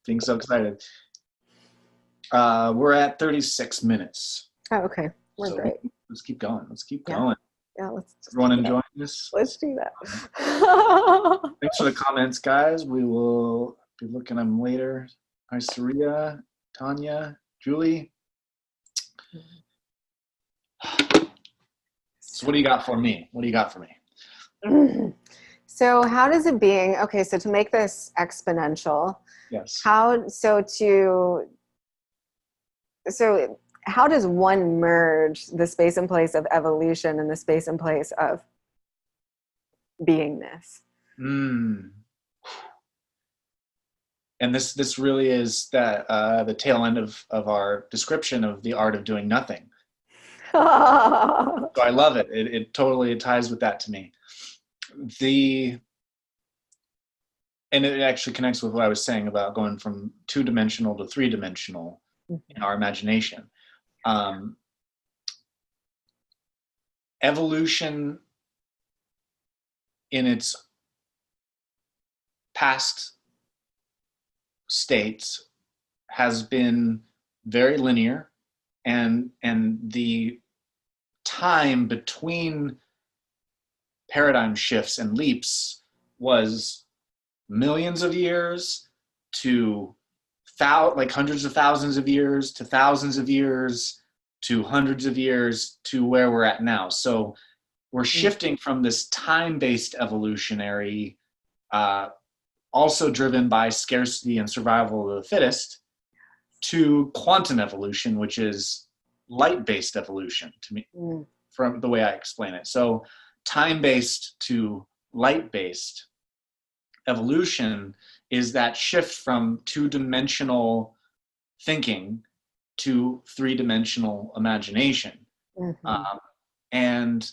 being so excited. We're at 36 minutes. Oh, okay. We're so great. Let's keep going. Let's keep going. Yeah, let's. Everyone enjoying this? Let's do that. Thanks for the comments, guys. We will be looking at them later. Hi, Saria, Tanya, Julie. So what do you got for me? What do you got for me? So how does it being, okay, so to make this exponential, yes. How does one merge the space and place of evolution and the space and place of beingness? And this really is that the tail end of our description of the art of doing nothing. So I love it. It totally ties with that to me. And it actually connects with what I was saying about going from two-dimensional to three-dimensional in our imagination. Evolution in its past states has been very linear, and the time between paradigm shifts and leaps was millions of years to like hundreds of thousands of years to thousands of years to hundreds of years to where we're at now. So we're shifting from this time-based evolutionary, also driven by scarcity and survival of the fittest, to quantum evolution, which is light-based evolution to me, from the way I explain it. So time-based to light-based evolution is that shift from two-dimensional thinking to three-dimensional imagination. And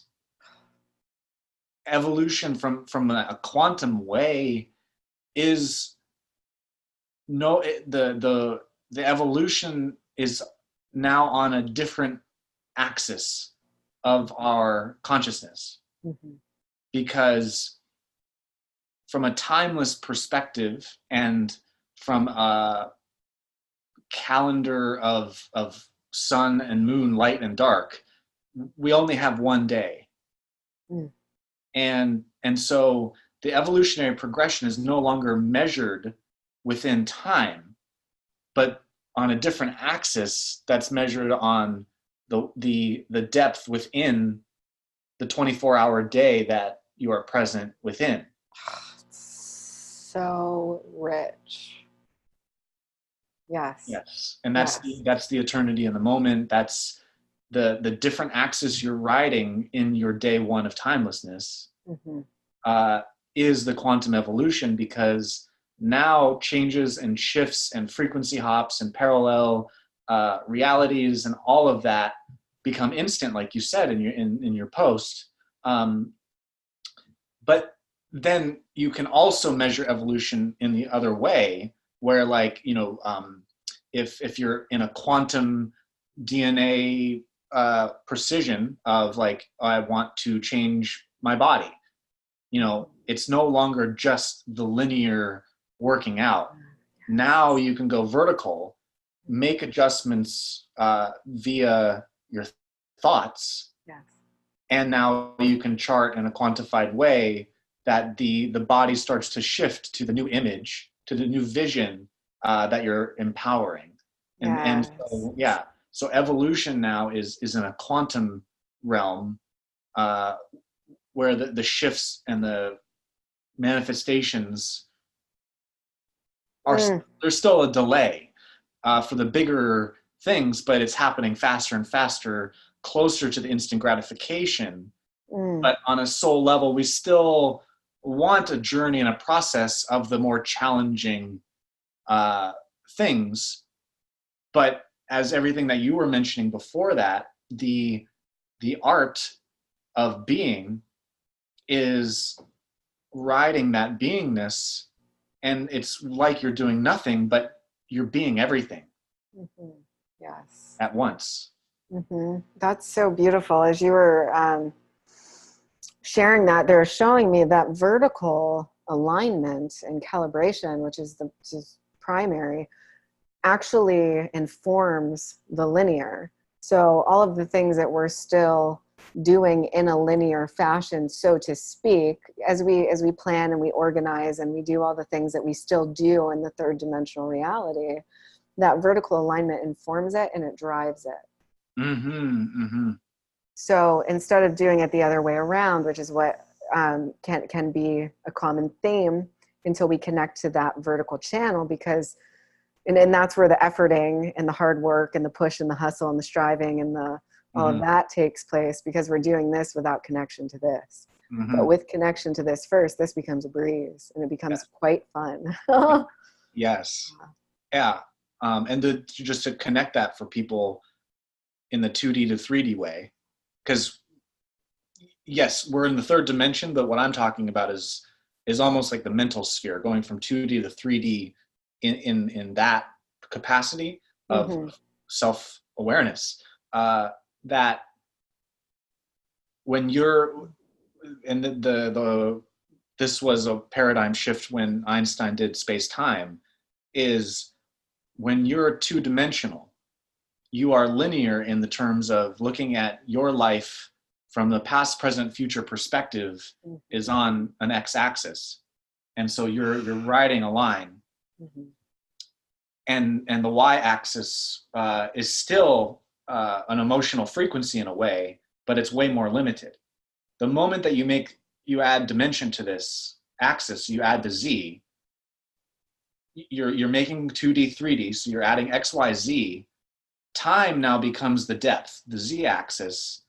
evolution from a quantum way is no, the evolution is now on a different axis of our consciousness, Mm-hmm. because from a timeless perspective and from a calendar of sun and moon, light and dark, we only have one day. Mm. And so the evolutionary progression is no longer measured within time, but on a different axis that's measured on the depth within the 24-hour day that you are present within. So rich. Yes. Yes, and Yes. that's the eternity in the moment. That's the different axis you're riding in your day one of timelessness. Mm-hmm. Is the quantum evolution, because now changes and shifts and frequency hops and parallel realities and all of that become instant, like you said in your post. But then you can also measure evolution in the other way, where, like, if you're in a quantum DNA precision of, like, I want to change my body, it's no longer just the linear working out. Now you can go vertical, make adjustments via your thoughts. Yes. And now you can chart in a quantified way that the body starts to shift to the new image, to the new vision that you're empowering. And so, yeah, so evolution now is in a quantum realm, where the shifts and the manifestations are there's still a delay for the bigger things, but it's happening faster and faster, closer to the instant gratification. But on a soul level, we still want a journey and a process of the more challenging things. But as everything that you were mentioning before that, the art of being is riding that beingness, and it's like you're doing nothing, but you're being everything. Mm-hmm. Yes. At once. Mm-hmm. That's so beautiful. As you were sharing that, they're showing me that vertical alignment and calibration, which is primary, actually informs the linear. So all of the things that we're still doing in a linear fashion, so to speak, as we plan and we organize and we do all the things that we still do in the third dimensional reality, that vertical alignment informs it and it drives it. Mm-hmm, mm-hmm. So instead of doing it the other way around, which is what can be a common theme until we connect to that vertical channel, because and that's where the efforting and the hard work and the push and the hustle and the striving and the all of that takes place, because we're doing this without connection to this. But with connection to this first, this becomes a breeze and it becomes quite fun. Yes. Yeah. And just to connect that for people in the 2D to 3D way, because yes, we're in the third dimension, but what I'm talking about is almost like the mental sphere, going from 2D to 3D in that capacity of self-awareness. That when you're, and this was a paradigm shift when Einstein did space-time, is when you're two-dimensional, you are linear in the terms of looking at your life from the past, present, future perspective is on an x-axis. And so you're riding a line. And the y-axis is still an emotional frequency in a way, but it's way more limited. The moment that you add dimension to this axis, you add the z, you're making 2D, 3D, so you're adding x, y, z. Time now becomes the depth, the z-axis,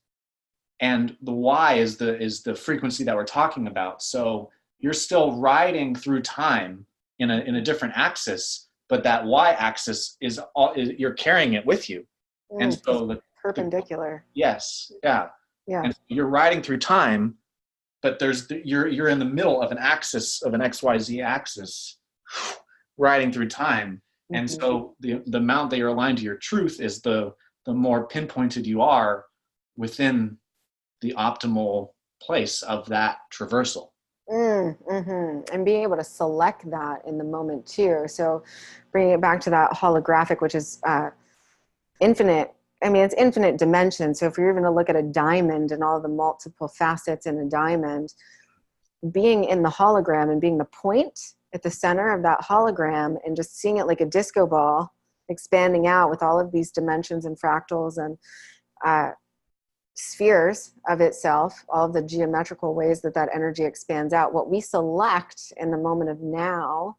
and the y is the frequency that we're talking about. So you're still riding through time in a different axis, but that y-axis is you're carrying it with you. And so perpendicular. Yes, yeah. Yeah. And you're riding through time, but you're in the middle of an axis, of an XYZ axis, riding through time. And Mm-hmm. so the amount that you're aligned to your truth is the more pinpointed you are within the optimal place of that traversal. Mm-hmm. And being able to select that in the moment too. So bringing it back to that holographic, which is infinite. I mean, it's infinite dimension. So if you're even to look at a diamond and all the multiple facets in a diamond, being in the hologram and being the point at the center of that hologram and just seeing it like a disco ball expanding out with all of these dimensions and fractals and spheres of itself, all of the geometrical ways that that energy expands out. What we select in the moment of now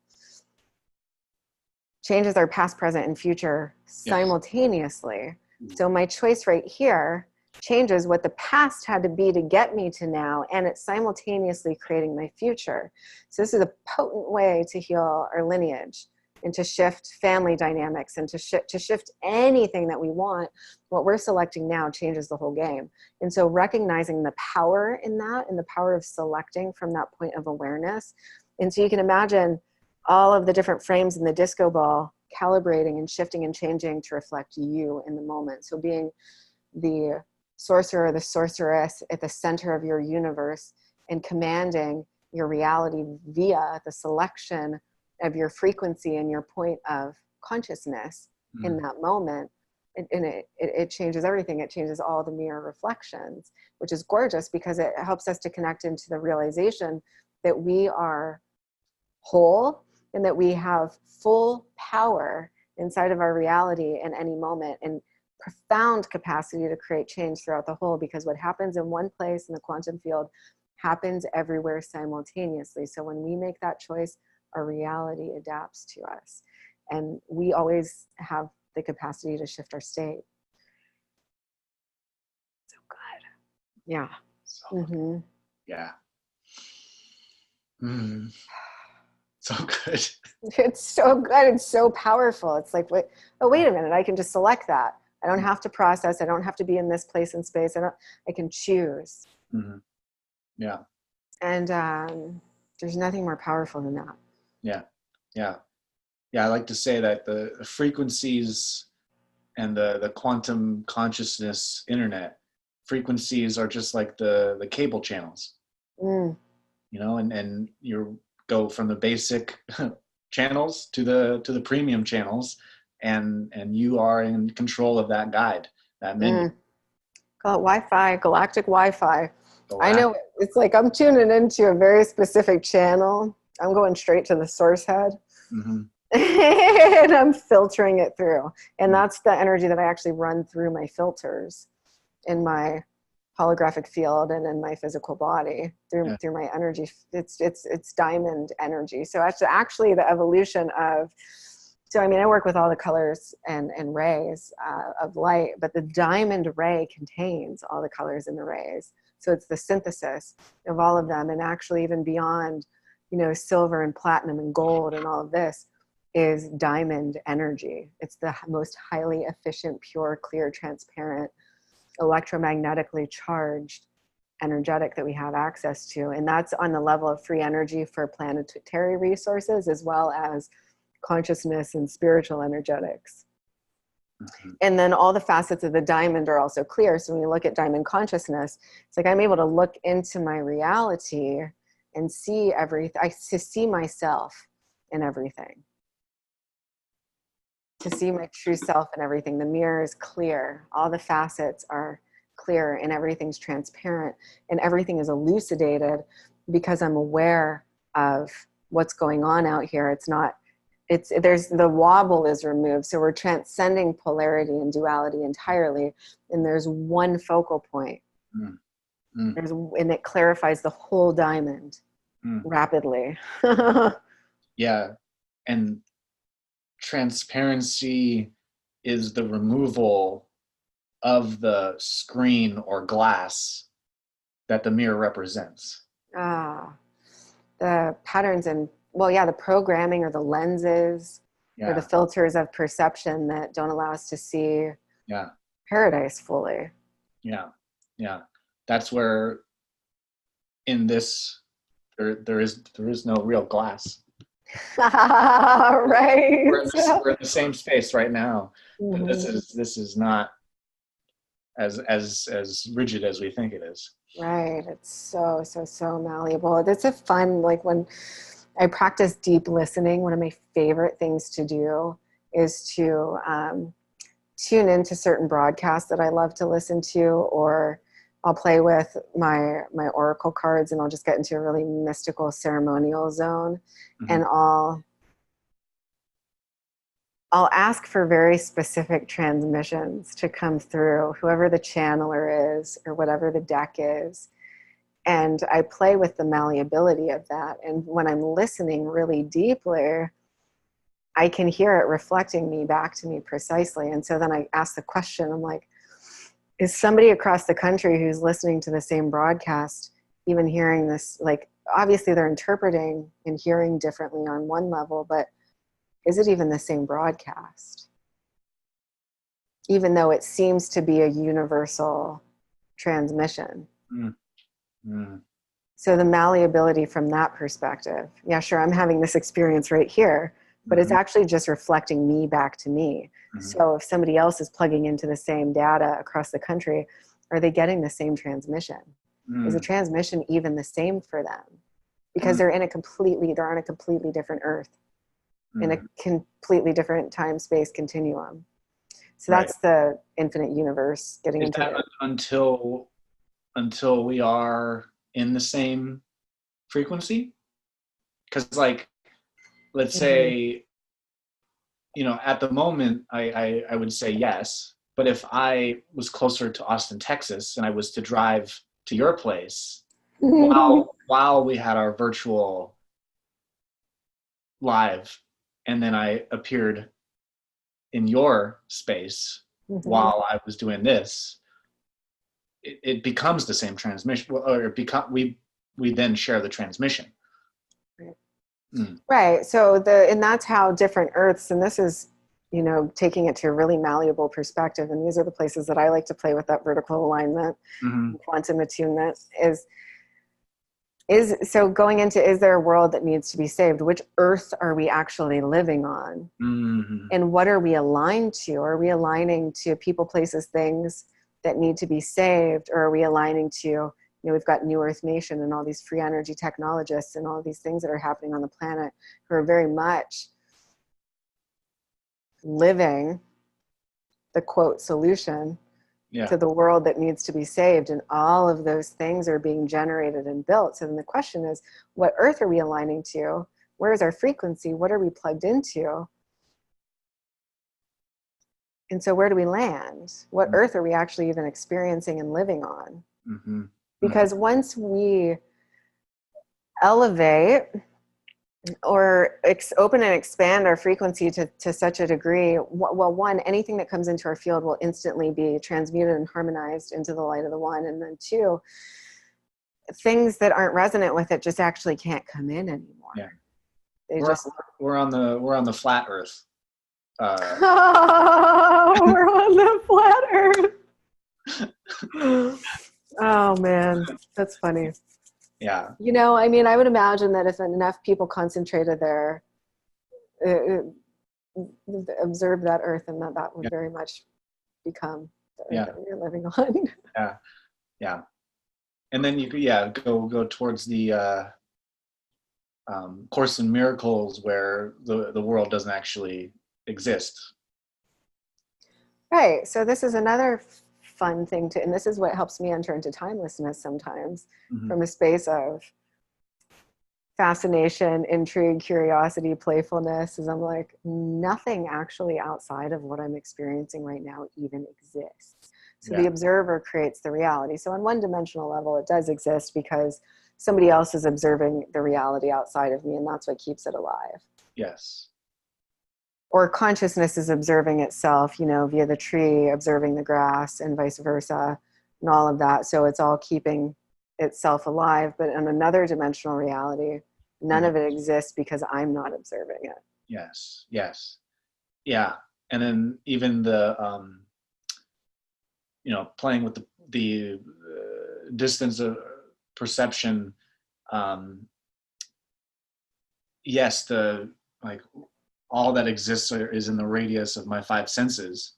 changes our past, present, and future simultaneously. Yes. So my choice right here changes what the past had to be to get me to now, and it's simultaneously creating my future. So this is a potent way to heal our lineage and to shift family dynamics and to shift anything that we want. What we're selecting now changes the whole game. And so recognizing the power in that and the power of selecting from that point of awareness. And so you can imagine all of the different frames in the disco ball calibrating and shifting and changing to reflect you in the moment. So being the sorcerer or the sorceress at the center of your universe and commanding your reality via the selection of your frequency and your point of consciousness in that moment. And it changes everything. It changes all the mirror reflections, which is gorgeous because it helps us to connect into the realization that we are whole and that we have full power inside of our reality in any moment and profound capacity to create change throughout the whole, because what happens in one place in the quantum field happens everywhere simultaneously. So when we make that choice, our reality adapts to us. And we always have the capacity to shift our state. So good. Yeah. So yeah. So good. It's so good. It's so powerful. It's like, wait a minute. I can just select that. I don't have to process. I don't have to be in this place and space. I can choose. Yeah. And there's nothing more powerful than that. Yeah. I like to say that the frequencies and the quantum consciousness internet frequencies are just like the cable channels, you know, and you go from the basic channels to the premium channels, and you are in control of that guide, that menu. Call it Wi-Fi, galactic Wi-Fi. I know it's like I'm tuning into a very specific channel. I'm going straight to the source head. And I'm filtering it through. And that's the energy that I actually run through my filters in my holographic field and in my physical body through my energy. It's diamond energy. So it's actually the evolution of, so I mean, I work with all the colors and rays of light, but the diamond ray contains all the colors and the rays. So it's the synthesis of all of them. And actually even beyond, you know, silver and platinum and gold and all of this is diamond energy. It's the most highly efficient, pure, clear, transparent, electromagnetically charged energetic that we have access to. And that's on the level of free energy for planetary resources, as well as consciousness and spiritual energetics. And then all the facets of the diamond are also clear. So when you look at diamond consciousness, it's like I'm able to look into my reality and see everything. I see myself in everything. To see my true self in everything. The mirror is clear. All the facets are clear and everything's transparent and everything is elucidated because I'm aware of what's going on out here. There's the wobble is removed. So we're transcending polarity and duality entirely. And there's one focal point. And it clarifies the whole diamond rapidly. Yeah. And transparency is the removal of the screen or glass that the mirror represents. The patterns and, the programming or the lenses or the filters of perception that don't allow us to see paradise fully. Yeah. That's where in this, there is no real glass. Right. We're in the same space right now. But Mhm. this is not as rigid as we think it is. Right. It's so, so, so malleable. It's a fun, like when I practice deep listening, one of my favorite things to do is to tune into certain broadcasts that I love to listen to, or I'll play with my oracle cards and I'll just get into a really mystical ceremonial zone, Mm-hmm. and I'll ask for very specific transmissions to come through, whoever the channeler is or whatever the deck is. And I play with the malleability of that. And when I'm listening really deeply, I can hear it reflecting me back to me precisely. And so then I ask the question, I'm like, is somebody across the country who's listening to the same broadcast even hearing this? Like, obviously they're interpreting and hearing differently on one level, but is it even the same broadcast? Even though it seems to be a universal transmission. Mm-hmm. So the malleability from that perspective, yeah, sure, I'm having this experience right here, but it's actually just reflecting me back to me. Mm-hmm. So if somebody else is plugging into the same data across the country, are they getting the same transmission? Mm-hmm. Is the transmission even the same for them? Because they're on a completely different earth, in a completely different time space continuum. So that's the infinite universe getting Is into that it. until we are in the same frequency? Because, like, let's say, at the moment, I would say yes. But if I was closer to Austin, Texas, and I was to drive to your place while we had our virtual live, and then I appeared in your space while I was doing this, it becomes the same transmission, or we then share the transmission. Right. So and that's how different earths, and this is, taking it to a really malleable perspective. And these are the places that I like to play with that vertical alignment, quantum attunement is so going into, is there a world that needs to be saved? Which earth are we actually living on? And what are we aligned to? Are we aligning to people, places, things that need to be saved? Or are we aligning to, we've got New Earth Nation and all these free energy technologists and all these things that are happening on the planet who are very much living the quote solution to the world that needs to be saved. And all of those things are being generated and built. So then the question is, what earth are we aligning to? Where is our frequency? What are we plugged into? And so where do we land? What earth are we actually even experiencing and living on? Because once we elevate or open and expand our frequency to such a degree, well, one, anything that comes into our field will instantly be transmuted and harmonized into the light of the one. And then two, things that aren't resonant with it just actually can't come in anymore. Yeah. We're on the flat earth. We're on the flat earth. Oh man, that's funny. Yeah. I would imagine that if enough people concentrated there, observe that earth, and that would very much become the earth that you're living on. Yeah. And then you could go towards the Course in Miracles, where the world doesn't actually exist. Right. So this is another fun thing and this is what helps me enter into timelessness sometimes, from a space of fascination, intrigue, curiosity, playfulness, is I'm like, nothing actually outside of what I'm experiencing right now even exists. So the observer creates the reality. So on one dimensional level, it does exist because somebody else is observing the reality outside of me, and that's what keeps it alive. Yes. Or consciousness is observing itself, via the tree, observing the grass, and vice versa, and all of that. So it's all keeping itself alive. But in another dimensional reality, none of it exists because I'm not observing it. Yes. Yeah. And then even the, playing with the distance of perception, yes, the like all that exists is in the radius of my five senses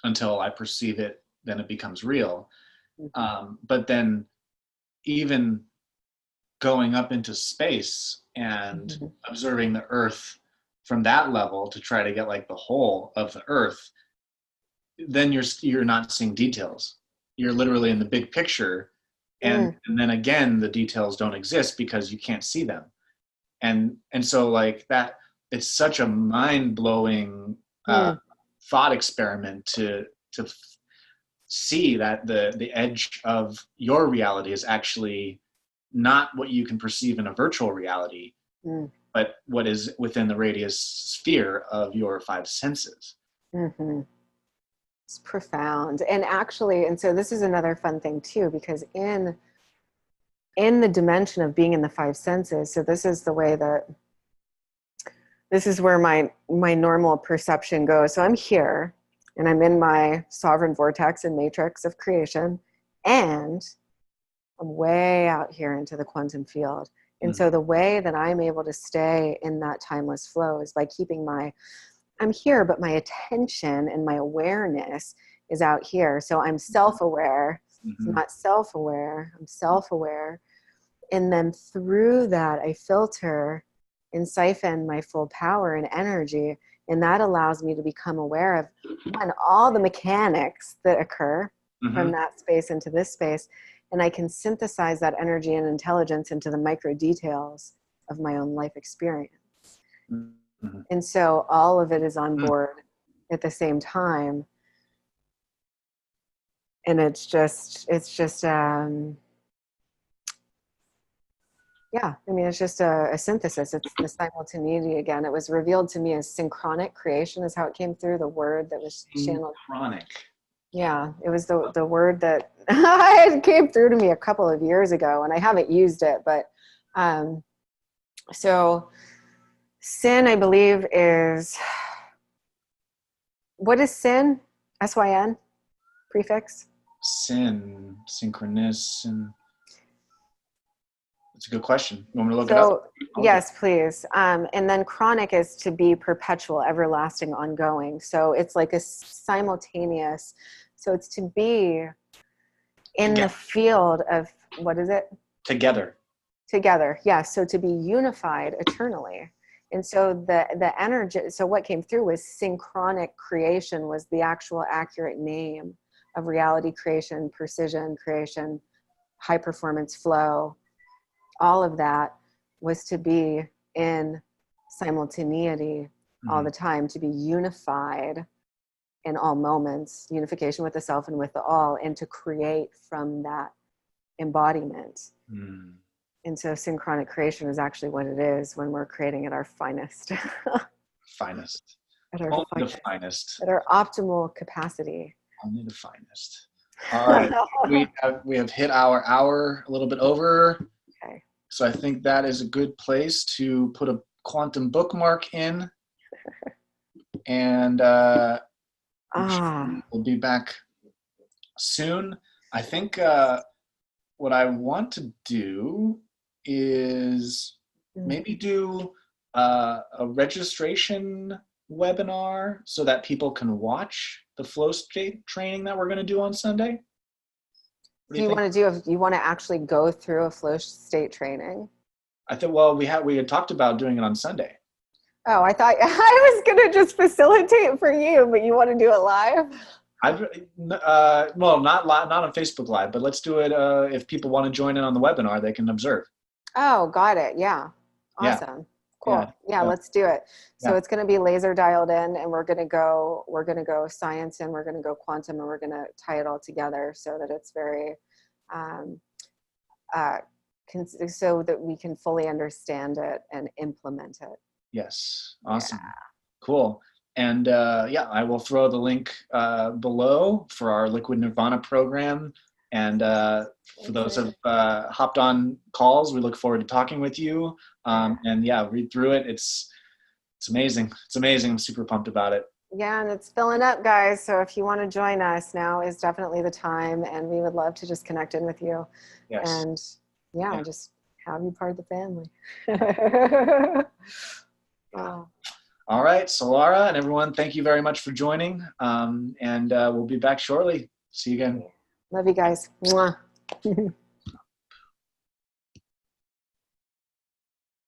until I perceive it, then it becomes real. But then even going up into space and observing the earth from that level to try to get like the whole of the earth, then you're not seeing details. You're literally in the big picture, and then again the details don't exist because you can't see them. And so like that, it's such a mind-blowing thought experiment to see that the edge of your reality is actually not what you can perceive in a virtual reality, but what is within the radius sphere of your five senses. It's profound. And actually, and so this is another fun thing too, because in the dimension of being in the five senses, so this is the way that, this is where my normal perception goes. So I'm here and I'm in my sovereign vortex and matrix of creation, and I'm way out here into the quantum field. And so the way that I'm able to stay in that timeless flow is by keeping I'm here, but my attention and my awareness is out here. So I'm self-aware, not self-aware, I'm self-aware. And then through that, I filter and siphon my full power and energy. And that allows me to become aware of all the mechanics that occur from that space into this space. And I can synthesize that energy and intelligence into the micro details of my own life experience. And so all of it is on board at the same time. And it's just yeah, I mean, it's just a synthesis. It's the simultaneity again. It was revealed to me as synchronic creation is how it came through, the word that was channeled. Synchronic. Yeah, it was the word that it came through to me a couple of years ago, and I haven't used it, but so sin, I believe, is, what is sin? S-Y-N prefix? Sin, synchronous, and that's a good question. You want me to look it up? Yes, please. And then chronic is to be perpetual, everlasting, ongoing. So it's like a simultaneous. So it's to be in the field of, what is it? Together. Yes. So to be unified eternally. And so the energy, so what came through was synchronic creation was the actual accurate name of reality creation, precision creation, high performance flow. All of that was to be in simultaneity all the time, to be unified in all moments, unification with the self and with the all, and to create from that embodiment. And so synchronic creation is actually what it is when we're creating at our finest. Finest. At our Only finest. the finest. At our optimal capacity. Only the finest. All right. we have hit our hour a little bit over. Okay. So I think that is a good place to put a quantum bookmark in. And we'll be back soon. I think what I want to do is maybe do a registration webinar so that people can watch the flow state training that we're going to do on Sunday. Do you want to actually go through a flow state training? I thought, well, we had talked about doing it on Sunday. Oh, I thought I was going to just facilitate for you, but you want to do it live? Well, not on Facebook Live, but let's do it. If people want to join in on the webinar, they can observe. Oh, got it. Yeah. Awesome. Yeah. Cool. Yeah, let's do it. So it's going to be laser dialed in, and we're going to go science, and we're going to go quantum, and we're going to tie it all together so that it's very, so that we can fully understand it and implement it. Yes. Awesome. Yeah. Cool. And I will throw the link below for our Liquid Nirvana program. And for those who have hopped on calls, we look forward to talking with you. Read through it. It's amazing. It's amazing. I'm super pumped about it. Yeah, and it's filling up, guys. So if you want to join us, now is definitely the time. And we would love to just connect in with you. Yes. And just have you part of the family. Wow. All right, Solara and everyone, thank you very much for joining. And we'll be back shortly. See you again. Love you guys. Mwah.